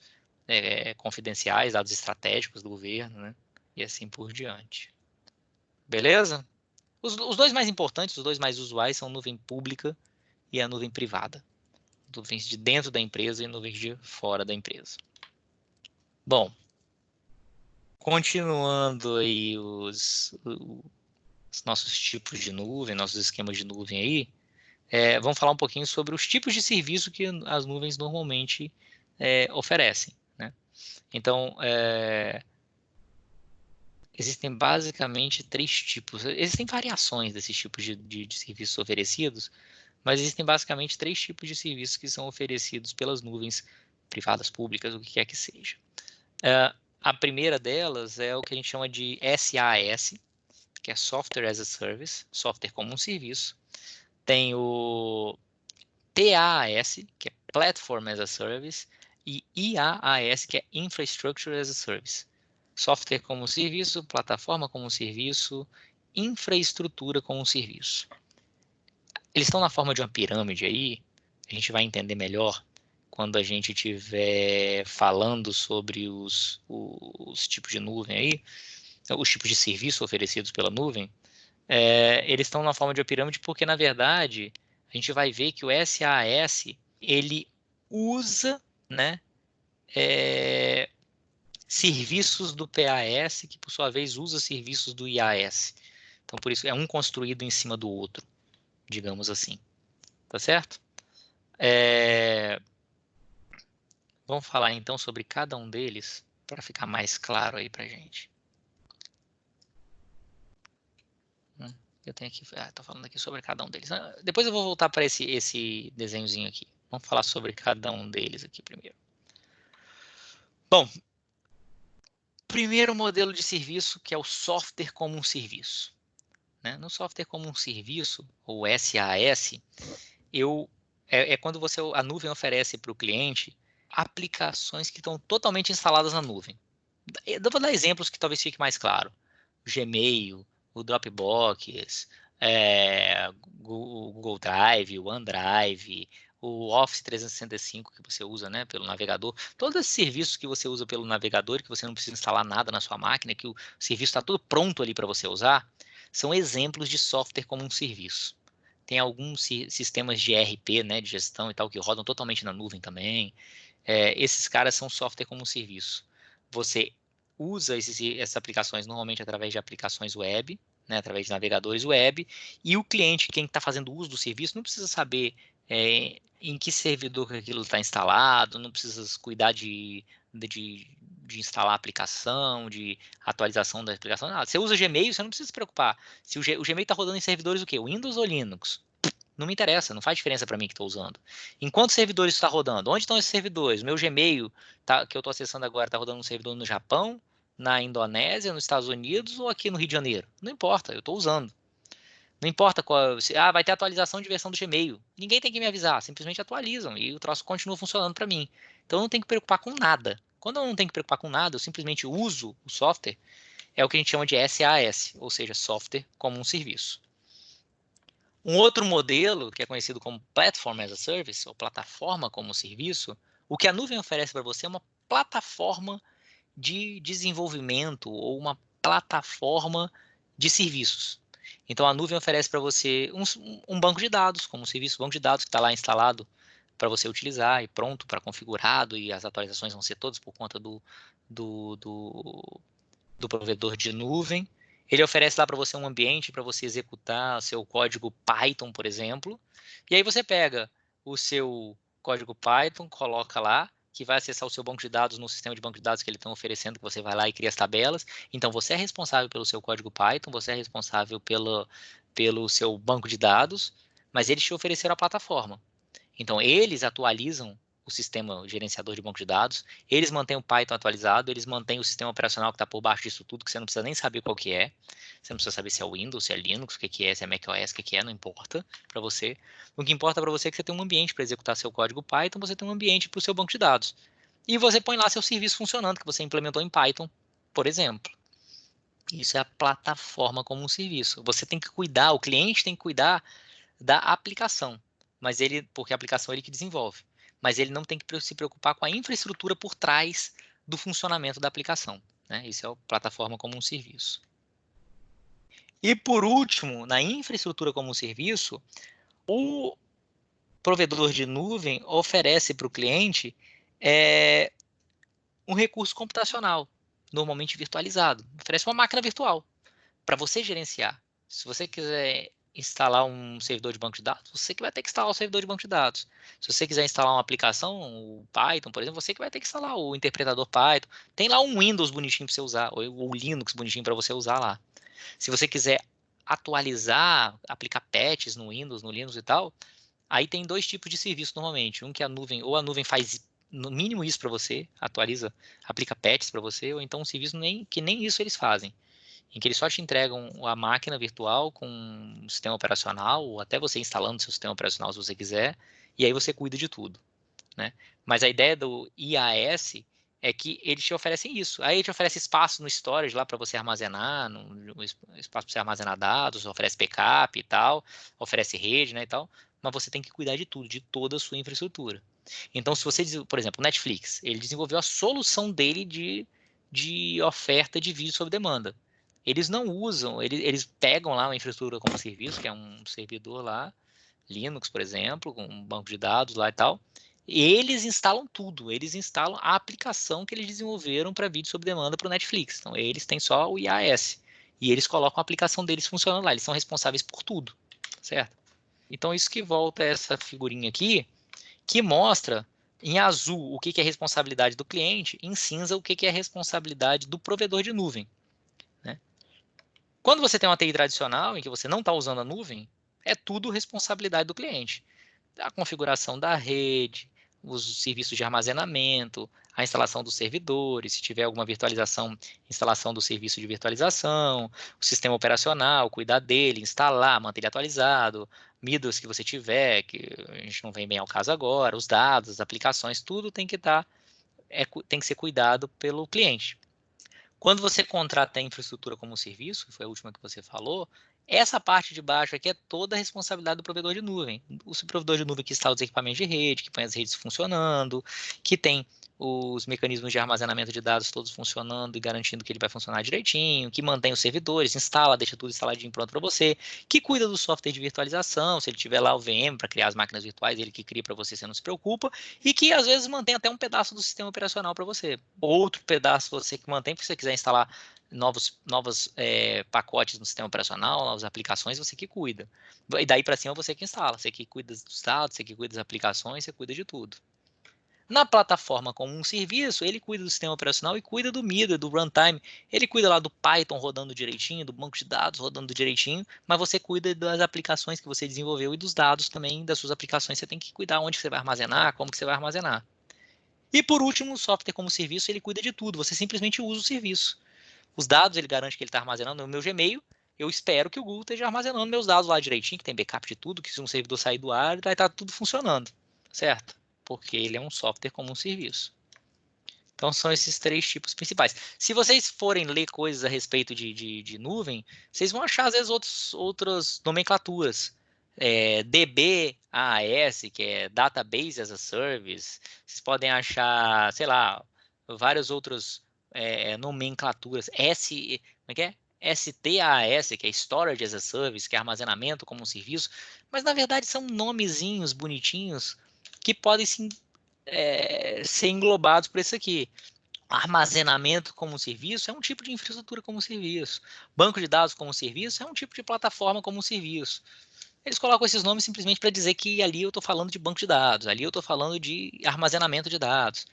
confidenciais, dados estratégicos do governo, né? E assim por diante. Beleza? Os dois mais importantes, os dois mais usuais são nuvem pública e a nuvem privada. Nuvens de dentro da empresa e nuvens de fora da empresa. Bom, continuando aí os nossos tipos de nuvem, nossos esquemas de nuvem aí, vamos falar um pouquinho sobre os tipos de serviço que as nuvens normalmente oferecem, né? Então, existem basicamente 3 tipos. Existem variações desses tipos de serviços oferecidos, mas existem basicamente 3 tipos de serviços que são oferecidos pelas nuvens privadas, públicas, o que quer que seja. A primeira delas é o que a gente chama de SaaS, que é Software as a Service, software como um serviço. Tem o PaaS, que é Platform as a Service, e IaaS, que é Infrastructure as a Service. Software como serviço, plataforma como serviço, infraestrutura como serviço. Eles estão na forma de uma pirâmide aí, a gente vai entender melhor quando a gente estiver falando sobre os tipos de nuvem aí, os tipos de serviço oferecidos pela nuvem. Eles estão na forma de uma pirâmide porque, na verdade, a gente vai ver que o SaaS, ele usa, né, serviços do PaaS, que por sua vez usa serviços do IaaS. Então, por isso, é um construído em cima do outro, digamos assim. Tá certo? Vamos falar então sobre cada um deles, para ficar mais claro aí pra gente. Eu tenho aqui, tô falando aqui sobre cada um deles. Depois eu vou voltar para esse desenhozinho aqui. Vamos falar sobre cada um deles aqui primeiro. Bom, primeiro modelo de serviço, que é o software como um serviço, né? No software como um serviço, ou SaaS, é quando a nuvem oferece para o cliente aplicações que estão totalmente instaladas na nuvem. Eu vou dar exemplos que talvez fique mais claro. O Gmail, o Dropbox, o Google Drive, o OneDrive, o Office 365 que você usa, né, pelo navegador. Todos esses serviços que você usa pelo navegador, que você não precisa instalar nada na sua máquina, que o serviço está tudo pronto ali para você usar, são exemplos de software como um serviço. Tem alguns sistemas de ERP, né, de gestão e tal, que rodam totalmente na nuvem também. Esses caras são software como um serviço. Você usa essas aplicações normalmente através de aplicações web, né, através de navegadores web, e o cliente, quem está fazendo uso do serviço, não precisa saber em que servidor aquilo está instalado, não precisa cuidar de instalar a aplicação, de atualização da aplicação. Você usa Gmail, você não precisa se preocupar. Se o Gmail está rodando em servidores o quê? Windows ou Linux? Não me interessa, não faz diferença para mim que estou usando. Em quantos servidores está rodando? Onde estão esses servidores? Meu Gmail, que eu estou acessando agora, está rodando um servidor no Japão, na Indonésia, nos Estados Unidos ou aqui no Rio de Janeiro? Não importa, eu estou usando. Não importa qual. Vai ter atualização de versão do Gmail. Ninguém tem que me avisar, simplesmente atualizam e o troço continua funcionando para mim. Então eu não tenho que preocupar com nada. Quando eu não tenho que preocupar com nada, eu simplesmente uso o software, é o que a gente chama de SaaS, ou seja, software como um serviço. Um outro modelo, que é conhecido como Platform as a Service, ou plataforma como serviço, o que a nuvem oferece para você é uma plataforma de desenvolvimento ou uma plataforma de serviços. Então, a nuvem oferece para você um banco de dados, como um serviço, banco de dados que está lá instalado para você utilizar e pronto para configurado, e as atualizações vão ser todas por conta do provedor de nuvem. Ele oferece lá para você um ambiente para você executar seu código Python, por exemplo. E aí você pega o seu código Python, coloca lá, que vai acessar o seu banco de dados no sistema de banco de dados que eles estão oferecendo, que você vai lá e cria as tabelas. Então, você é responsável pelo seu código Python, você é responsável pelo seu banco de dados, mas eles te ofereceram a plataforma. Então, eles atualizam o sistema gerenciador de banco de dados, eles mantêm o Python atualizado, eles mantêm o sistema operacional que está por baixo disso tudo, que você não precisa nem saber qual que é. Você não precisa saber se é Windows, se é Linux, o que é, se é macOS, o que é, não importa para você. O que importa para você é que você tem um ambiente para executar seu código Python, você tem um ambiente para o seu banco de dados. E você põe lá seu serviço funcionando, que você implementou em Python, por exemplo. Isso é a plataforma como um serviço. Você tem que cuidar, o cliente tem que cuidar da aplicação, mas porque a aplicação é ele que desenvolve, mas ele não tem que se preocupar com a infraestrutura por trás do funcionamento da aplicação, né? Isso é a plataforma como um serviço. E por último, na infraestrutura como um serviço, o provedor de nuvem oferece para o cliente um recurso computacional, normalmente virtualizado. Oferece uma máquina virtual para você gerenciar. Se você quiser instalar um servidor de banco de dados, você que vai ter que instalar o servidor de banco de dados. Se você quiser instalar uma aplicação, o Python, por exemplo, você que vai ter que instalar o interpretador Python. Tem lá um Windows bonitinho para você usar, ou Linux bonitinho para você usar lá. Se você quiser atualizar, aplicar patches no Windows, no Linux e tal, aí tem dois tipos de serviço normalmente. Um que a nuvem, ou a nuvem faz no mínimo isso para você, atualiza, aplica patches para você, ou então um serviço que nem isso eles fazem, em que eles só te entregam a máquina virtual com um sistema operacional, ou até você instalando seu sistema operacional se você quiser, e aí você cuida de tudo, né? Mas a ideia do IaaS é que eles te oferecem isso. Aí ele te oferece espaço no storage lá para você armazenar, espaço para você armazenar dados, oferece backup e tal, oferece rede, né, e tal, mas você tem que cuidar de tudo, de toda a sua infraestrutura. Então, se você, por exemplo, o Netflix, ele desenvolveu a solução dele de oferta de vídeo sob demanda. Eles não usam, eles pegam lá uma infraestrutura como serviço, que é um servidor lá, Linux, por exemplo, com um banco de dados lá e tal, e eles instalam tudo, eles instalam a aplicação que eles desenvolveram para vídeo sob demanda para o Netflix. Então, eles têm só o IaaS, e eles colocam a aplicação deles funcionando lá, eles são responsáveis por tudo, certo? Então, isso que volta a essa figurinha aqui, que mostra em azul o que é responsabilidade do cliente, em cinza o que é responsabilidade do provedor de nuvem. Quando você tem uma TI tradicional, em que você não está usando a nuvem, é tudo responsabilidade do cliente. A configuração da rede, os serviços de armazenamento, a instalação dos servidores, se tiver alguma virtualização, instalação do serviço de virtualização, o sistema operacional, cuidar dele, instalar, manter ele atualizado, middles que você tiver, que a gente não vem bem ao caso agora, os dados, as aplicações, tudo tem que tem que ser cuidado pelo cliente. Quando você contrata a infraestrutura como serviço, que foi a última que você falou, essa parte de baixo aqui é toda a responsabilidade do provedor de nuvem. O provedor de nuvem que instala os equipamentos de rede, que põe as redes funcionando, que tem os mecanismos de armazenamento de dados todos funcionando e garantindo que ele vai funcionar direitinho, que mantém os servidores, instala, deixa tudo instaladinho pronto para você, que cuida do software de virtualização, se ele tiver lá o VM para criar as máquinas virtuais, ele que cria para você, você não se preocupa, e que às vezes mantém até um pedaço do sistema operacional para você. Outro pedaço você que mantém, se você quiser instalar novos pacotes no sistema operacional, novas aplicações, você que cuida. E daí para cima você que instala, você que cuida dos dados, você que cuida das aplicações, você cuida de tudo. Na plataforma como um serviço, ele cuida do sistema operacional e cuida do MIDA, do runtime. Ele cuida lá do Python rodando direitinho, do banco de dados rodando direitinho, mas você cuida das aplicações que você desenvolveu e dos dados também das suas aplicações. Você tem que cuidar onde você vai armazenar, como que você vai armazenar. E por último, o software como serviço, ele cuida de tudo. Você simplesmente usa o serviço. Os dados, ele garante que ele está armazenando no meu Gmail. Eu espero que o Google esteja armazenando meus dados lá direitinho, que tem backup de tudo, que se um servidor sair do ar, vai estar tudo funcionando, certo? Porque ele é um software como um serviço. Então, são esses três tipos principais. Se vocês forem ler coisas a respeito de nuvem, vocês vão achar, às vezes, outras nomenclaturas. DBaaS, que é Database as a Service. Vocês podem achar, sei lá, várias outras nomenclaturas. Como é que é? STaaS, que é Storage as a Service, que é armazenamento como um serviço. Mas, na verdade, são nomezinhos bonitinhos que podem ser englobados por isso aqui. Armazenamento como serviço é um tipo de infraestrutura como serviço. Banco de dados como serviço é um tipo de plataforma como serviço. Eles colocam esses nomes simplesmente para dizer que ali eu estou falando de banco de dados, ali eu estou falando de armazenamento de dados.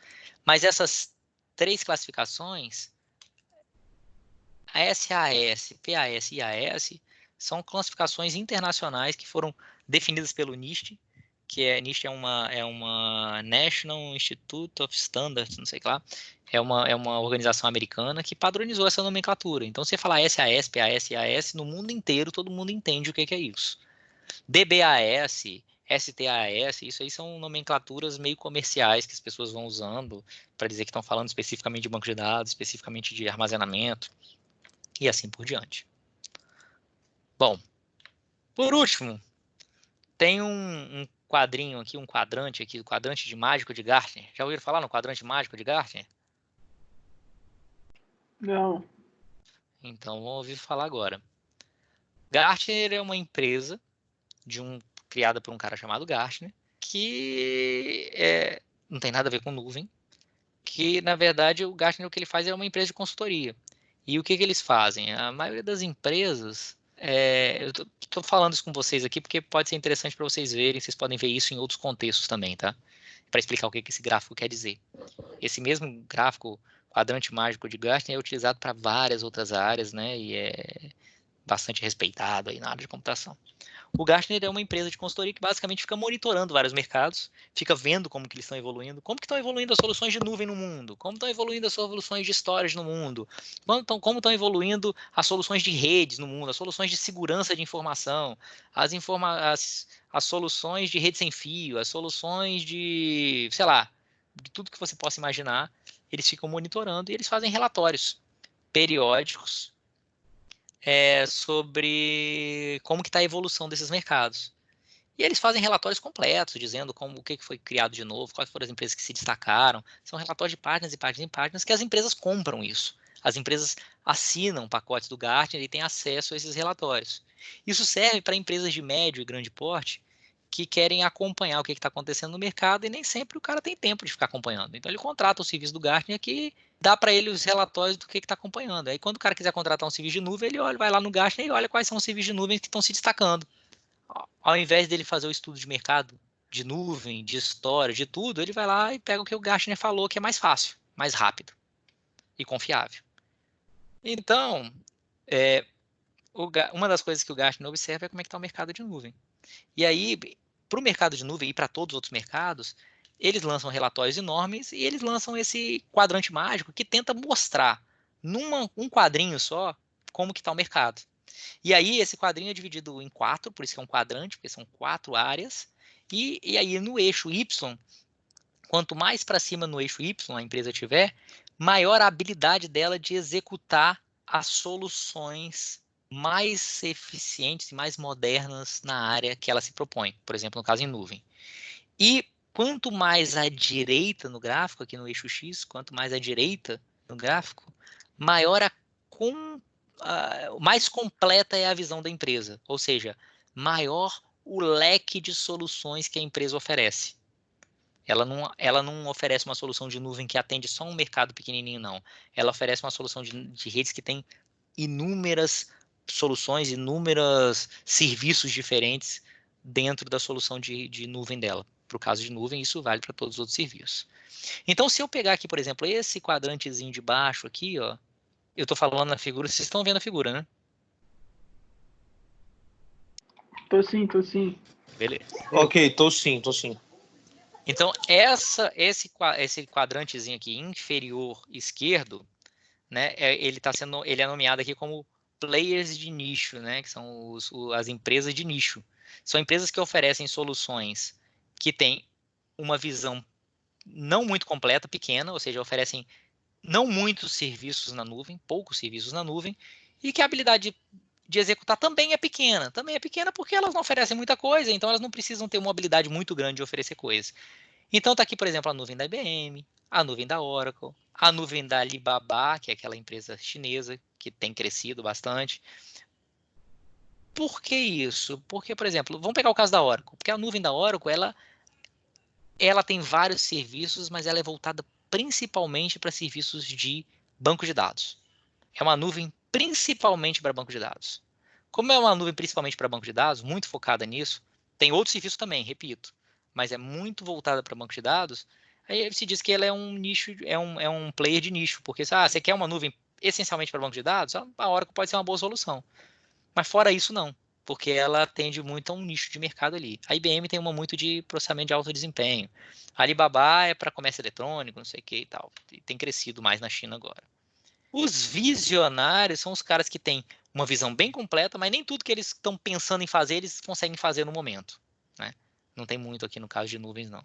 Mas essas 3 classificações, a SAS, PAS e IAS, são classificações internacionais que foram definidas pelo NIST, NIST é uma National Institute of Standards, não sei lá, é uma organização americana que padronizou essa nomenclatura. Então, você falar SAS, PAS e IAS, no mundo inteiro, todo mundo entende o que é isso. DBAS, STAS, isso aí são nomenclaturas meio comerciais que as pessoas vão usando para dizer que estão falando especificamente de banco de dados, especificamente de armazenamento e assim por diante. Bom, por último, tem um quadrinho aqui, um quadrante aqui, o quadrante de mágico de Gartner. Já ouviram falar no quadrante mágico de Gartner? Não. Então, vamos ouvir falar agora. Gartner é uma empresa criada por um cara chamado Gartner, que não tem nada a ver com nuvem, que, na verdade, o Gartner, o que ele faz é uma empresa de consultoria. E o que eles fazem? A maioria das empresas... eu estou falando isso com vocês aqui porque pode ser interessante para vocês verem, vocês podem ver isso em outros contextos também, tá? Para explicar o que esse gráfico quer dizer. Esse mesmo gráfico, quadrante mágico de Gartner, é utilizado para várias outras áreas, né? E é bastante respeitado aí na área de computação. O Gartner é uma empresa de consultoria que basicamente fica monitorando vários mercados, fica vendo como que eles estão evoluindo, como que estão evoluindo as soluções de nuvem no mundo, como estão evoluindo as soluções de storage no mundo, como estão evoluindo as soluções de redes no mundo, as soluções de segurança de informação, as soluções de rede sem fio, as soluções de, sei lá, de tudo que você possa imaginar, eles ficam monitorando e eles fazem relatórios periódicos sobre como que está a evolução desses mercados. E eles fazem relatórios completos, dizendo o que foi criado de novo, quais foram as empresas que se destacaram. São relatórios de páginas e páginas e páginas que as empresas compram isso. As empresas assinam pacotes do Gartner e têm acesso a esses relatórios. Isso serve para empresas de médio e grande porte que querem acompanhar o que está acontecendo no mercado e nem sempre o cara tem tempo de ficar acompanhando. Então ele contrata o serviço do Gartner que dá para ele os relatórios do que está acompanhando. Aí quando o cara quiser contratar um serviço de nuvem, ele vai lá no Gartner e olha quais são os serviços de nuvem que estão se destacando. Ao invés dele fazer o estudo de mercado, de nuvem, de história, de tudo, ele vai lá e pega o que o Gartner falou, que é mais fácil, mais rápido e confiável. Então, uma das coisas que o Gartner observa é como é que está o mercado de nuvem. E aí, para o mercado de nuvem e para todos os outros mercados, eles lançam relatórios enormes e eles lançam esse quadrante mágico que tenta mostrar um quadrinho só como que está o mercado. E aí esse quadrinho é dividido em 4, por isso que é um quadrante, porque são 4 áreas. E aí no eixo Y, quanto mais para cima no eixo Y a empresa tiver, maior a habilidade dela de executar as soluções mais eficientes e mais modernas na área que ela se propõe, por exemplo, no caso em nuvem. E quanto mais à direita no gráfico, aqui no eixo X, quanto mais à direita no gráfico, maior mais completa é a visão da empresa, ou seja, maior o leque de soluções que a empresa oferece. Ela não oferece uma solução de nuvem que atende só um mercado pequenininho, não. Ela oferece uma solução de redes que tem inúmeras soluções, inúmeros serviços diferentes dentro da solução de nuvem dela. Para o caso de nuvem, isso vale para todos os outros serviços. Então, se eu pegar aqui, por exemplo, esse quadrantezinho de baixo aqui, ó, eu estou falando na figura, vocês estão vendo a figura, né? Tô sim. Beleza. Ok, tô sim. Então, esse quadrantezinho aqui inferior esquerdo, né, ele é nomeado aqui como players de nicho, né, que são as empresas de nicho. São empresas que oferecem soluções que têm uma visão não muito completa, pequena, ou seja, oferecem não muitos serviços na nuvem, poucos serviços na nuvem, e que a habilidade de executar também é pequena. Também é pequena porque elas não oferecem muita coisa, então elas não precisam ter uma habilidade muito grande de oferecer coisas. Então está aqui, por exemplo, a nuvem da IBM, a nuvem da Oracle, a nuvem da Alibaba, que é aquela empresa chinesa que tem crescido bastante. Por que isso? Porque, por exemplo, vamos pegar o caso da Oracle, porque a nuvem da Oracle, ela tem vários serviços, mas ela é voltada principalmente para serviços de banco de dados. É uma nuvem principalmente para banco de dados. Como é uma nuvem principalmente para banco de dados, muito focada nisso, tem outros serviços também, repito, mas é muito voltada para banco de dados, aí se diz que ela é um nicho, é um player de nicho, porque você quer uma nuvem essencialmente para banco de dados, a Oracle pode ser uma boa solução. Mas fora isso, não, porque ela atende muito a um nicho de mercado ali. A IBM tem uma muito de processamento de alto desempenho. A Alibaba é para comércio eletrônico, não sei o que e tal. E tem crescido mais na China agora. Os visionários são os caras que têm uma visão bem completa, mas nem tudo que eles estão pensando em fazer, eles conseguem fazer no momento. Né? Não tem muito aqui no caso de nuvens, não.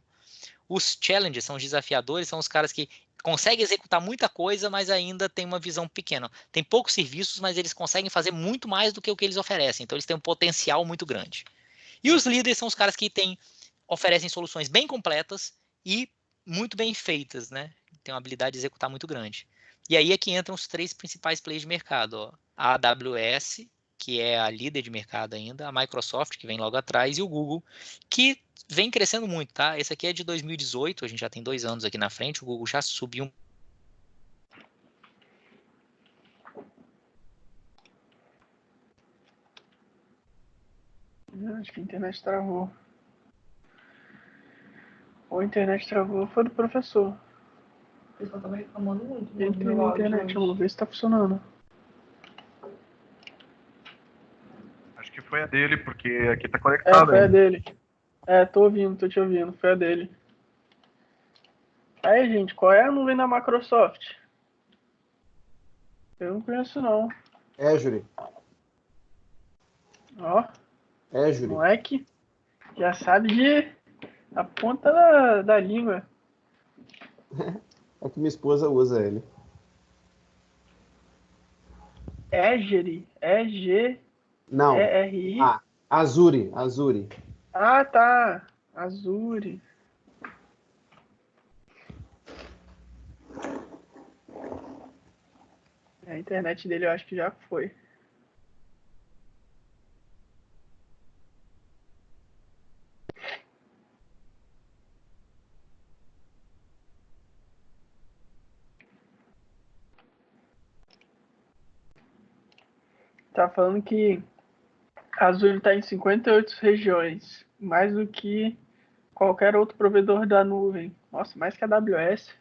Os challengers são os desafiadores, são os caras que conseguem executar muita coisa, mas ainda tem uma visão pequena. Tem poucos serviços, mas eles conseguem fazer muito mais do que o que eles oferecem. Então, eles têm um potencial muito grande. E os líderes são os caras que oferecem soluções bem completas e muito bem feitas, né? Tem uma habilidade de executar muito grande. E aí é que entram os 3 principais players de mercado. Ó. A AWS, que é a líder de mercado ainda, a Microsoft, que vem logo atrás, e o Google, que vem crescendo muito, tá? Esse aqui é de 2018, a gente já tem 2 anos aqui na frente, o Google já subiu. Acho que a internet travou. Ou a internet travou, foi do professor. O pessoal tava reclamando muito. Entrei na internet, vamos ver se tá funcionando. Acho que foi a dele, porque aqui tá É, conectado. foi a Ainda. dele. É, tô te ouvindo, foi a dele. Aí, gente, qual é a nuvem da Microsoft? Eu não conheço, não. Azure. Ó, Azure. moleque, já sabe de a ponta da língua. É que minha esposa usa ele. Azure, E-G-E-R-I. Não. Azure. Ah, tá. Azure. A internet dele eu acho que já foi. Tá falando que a Azure está em 58 regiões, mais do que qualquer outro provedor da nuvem. Nossa, mais que a AWS.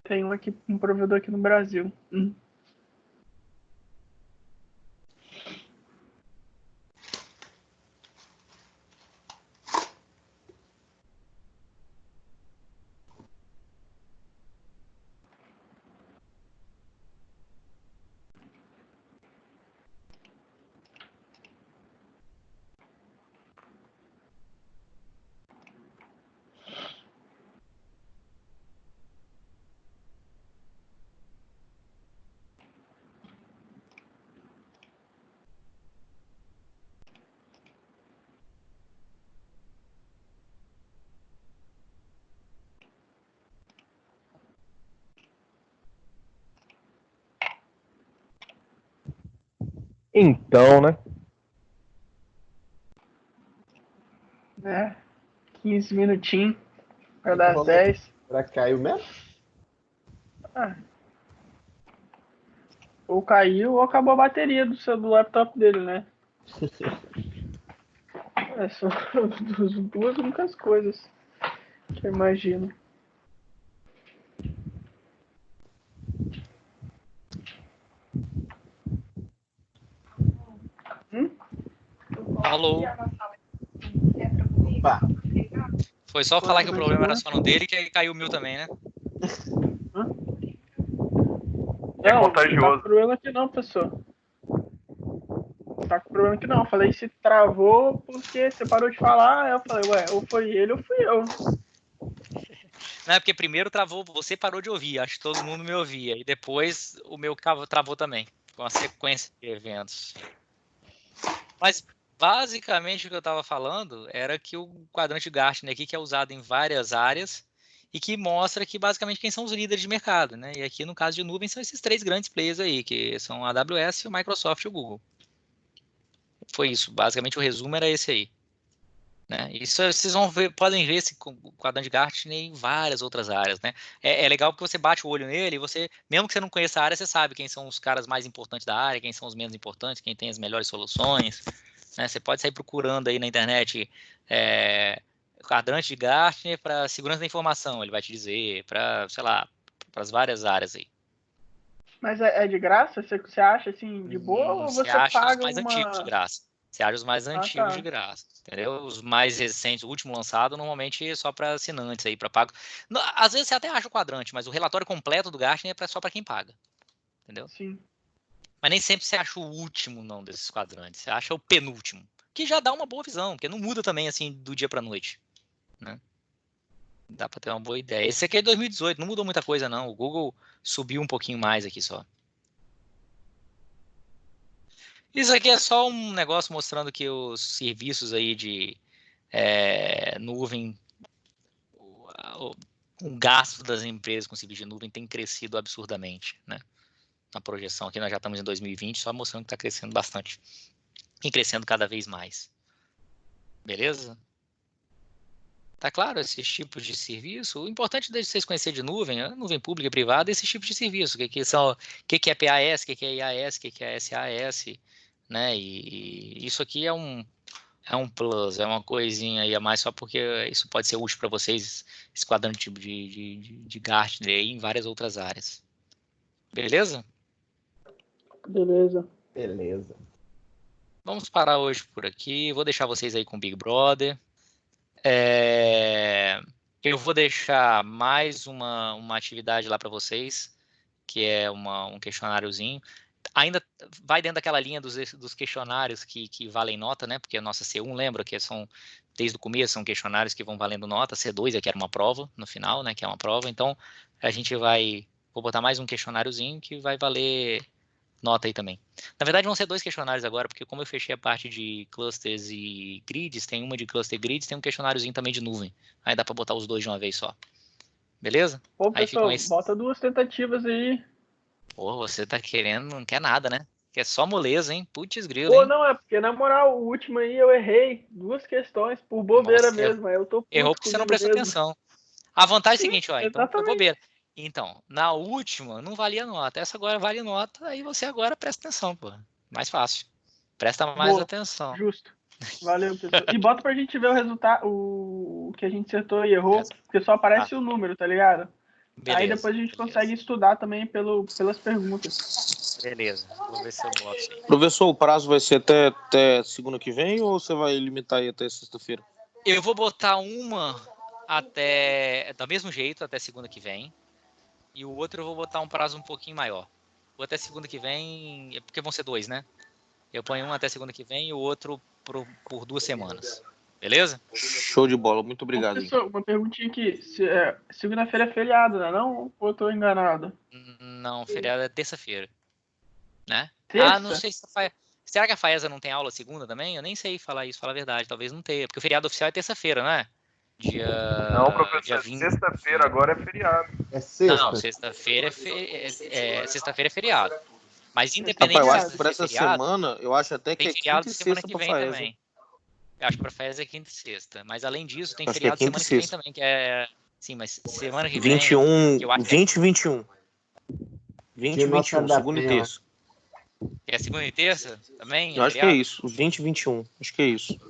Tem um provedor aqui no Brasil. Então, né? Né? 15 minutinhos para dar as 10. Será que caiu mesmo? Ah. Ou caiu ou acabou a bateria do laptop dele, né? São as duas únicas coisas que eu imagino. Alô? Opa. Foi só falar que o problema era só no dele, que aí caiu o meu também, né? É Não, contagioso. não tá com problema aqui não, pessoal. Não tá com problema aqui não. Eu falei se travou porque você parou de falar. Aí eu falei, ué, ou foi ele ou fui eu. Não, é porque primeiro travou, você parou de ouvir, acho que todo mundo me ouvia. E depois o meu travou também, com a sequência de eventos. Mas basicamente o que eu estava falando era que o quadrante Gartner aqui, que é usado em várias áreas e que mostra que basicamente quem são os líderes de mercado, né? E aqui no caso de nuvem são esses 3 grandes players aí, que são a AWS, o Microsoft e o Google. foi isso. Basicamente, o resumo era esse aí. Né? Isso vocês vão ver, podem ver esse quadrante de Gartner em várias outras áreas, né? É legal porque você bate o olho nele e você, mesmo que você não conheça a área, você sabe quem são os caras mais importantes da área, quem são os menos importantes, quem tem as melhores soluções, né? Você pode sair procurando aí na internet quadrante de Gartner para segurança da informação, ele vai te dizer, para, sei lá, para as várias áreas aí. Mas é de graça? Você acha assim de boa ou Você você acha os paga mais antigos de uma. graça. Você acha os mais antigos de Tá. graça, entendeu? Os mais recentes, o último lançado, normalmente é só para assinantes aí, para pago. Às vezes você até acha o quadrante, mas o relatório completo do Gartner é só para quem paga, entendeu? Sim. Mas nem sempre você acha o último, não, desses quadrantes. Você acha o penúltimo, que já dá uma boa visão, porque não muda também assim do dia para noite, né? Dá para ter uma boa ideia. Esse aqui é 2018, não mudou muita coisa não. O Google subiu um pouquinho mais aqui só. Isso aqui é só um negócio mostrando que os serviços aí de nuvem, o gasto das empresas com serviço de nuvem tem crescido absurdamente, né? Na projeção aqui nós já estamos em 2020, só mostrando que está crescendo bastante e crescendo cada vez mais. Beleza? Tá claro esses tipos de serviço? O importante é vocês conhecerem de nuvem, a nuvem pública e privada, esses tipos de serviço. O que é PAS, o que é IaaS, o que é SaaS, né? E isso aqui é um plus, é uma coisinha aí a mais só porque isso pode ser útil para vocês, esse quadrante tipo de Gartner aí em várias outras áreas. Beleza? Beleza. Beleza. Vamos parar hoje por aqui. Vou deixar vocês aí com o Big Brother. Eu vou deixar mais uma atividade lá para vocês, que é um questionáriozinho. Ainda vai dentro daquela linha dos questionários que valem nota, né? Porque a nossa C1, lembra que são, desde o começo, são questionários que vão valendo nota. C2 é que era uma prova no final, né? Que é uma prova. Então, vou botar mais um questionáriozinho que vai valer nota aí também. Na verdade, vão ser 2 questionários agora, porque como eu fechei a parte de clusters e grids, tem uma de cluster grids, tem um questionáriozinho também de nuvem. Aí dá para botar os dois de uma vez só. Beleza? Pô, Aí ficam pessoal, bota 2 tentativas aí. Pô, você tá querendo, não quer nada, né? Quer só moleza, hein? Putz grilo, Pô, hein? não, é porque na moral, o último aí eu errei 2 questões por bobeira Você mesmo. Aí eu tô errou puto porque você não comigo prestou mesmo. atenção. A vantagem é a Sim, seguinte, ó, então foi exatamente. bobeira. Então, na última não valia nota. Essa agora vale nota, aí você agora presta atenção, pô. Mais fácil. Presta mais Boa, atenção. justo. Valeu, pessoal. E bota pra gente ver o resultado, o que a gente acertou e errou, porque só aparece o número, tá ligado? Beleza. Aí depois a gente consegue estudar também pelas perguntas. Beleza. Vou ver se eu boto aí. Professor, o prazo vai ser até segunda que vem ou você vai limitar aí até sexta-feira? Eu vou botar uma do mesmo jeito, até segunda que vem. E o outro eu vou botar um prazo um pouquinho maior. O até segunda que vem, é porque vão ser 2, né? Eu ponho um até segunda que vem e o outro por 2 semanas. Beleza? Show de bola, muito obrigado. Professor, uma perguntinha aqui. Segunda-feira é feriado, né? Não? Ou eu tô enganado? Não, feriado é terça-feira. Né? Terça? Não sei se será que a FAESA não tem aula segunda também? Eu nem sei falar isso, falar a verdade. Talvez não tenha, porque o feriado oficial é terça-feira, não é? Não, professor, sexta-feira agora é feriado. É sexta. Não, sexta-feira sexta-feira é feriado. Mas independente Rapaz, eu acho que de para ser essa feriado, semana, eu acho até que tem é feriado quinta e semana sexta que para vem FAESA. também. Eu acho que para FAESA é quinta e sexta. Mas além disso, tem Acho que é feriado quinta semana e que vem sexta. também, que é... Sim, mas semana que vem... 21, que eu acho 20 e 21. 20 e 21, segunda e terça. Que é segunda e terça também? Eu acho que é isso, 20 e 21. Acho que é isso.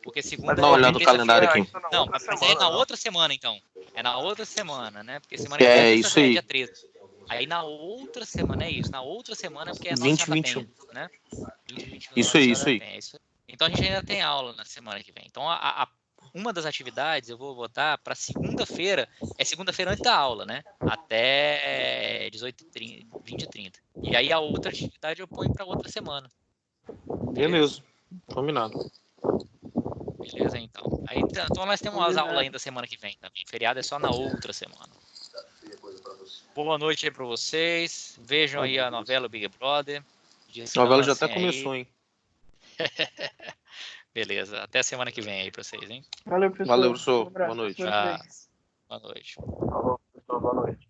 Porque segunda Dá uma olhada no calendário aqui. Não, mas é na outra semana, então. É na outra semana, né? Porque semana É, que vem isso aí. é dia 13. Aí na outra semana é isso. Na outra semana é porque é Nossa 20 Senhora da 21. Penha, né? 20 21, Isso Nossa aí, Senhora isso da aí. Penha. Então a gente ainda tem aula na semana que vem. Então uma das atividades eu vou botar para segunda-feira. É segunda-feira antes da aula, né? Até 18h30, 20h30. E aí a outra atividade eu ponho para outra semana. Beleza. Combinado. Beleza, então. Aí, então nós temos umas aulas ainda semana que vem também. Feriado é só na outra semana. Boa noite aí para vocês. Vejam aí a novela Big Brother. A novela já até começou, hein? Beleza. Até semana que vem aí para vocês, hein? Valeu, professor. Valeu, professor. Um abraço. Boa noite. Boa noite. Falou, pessoal, boa noite.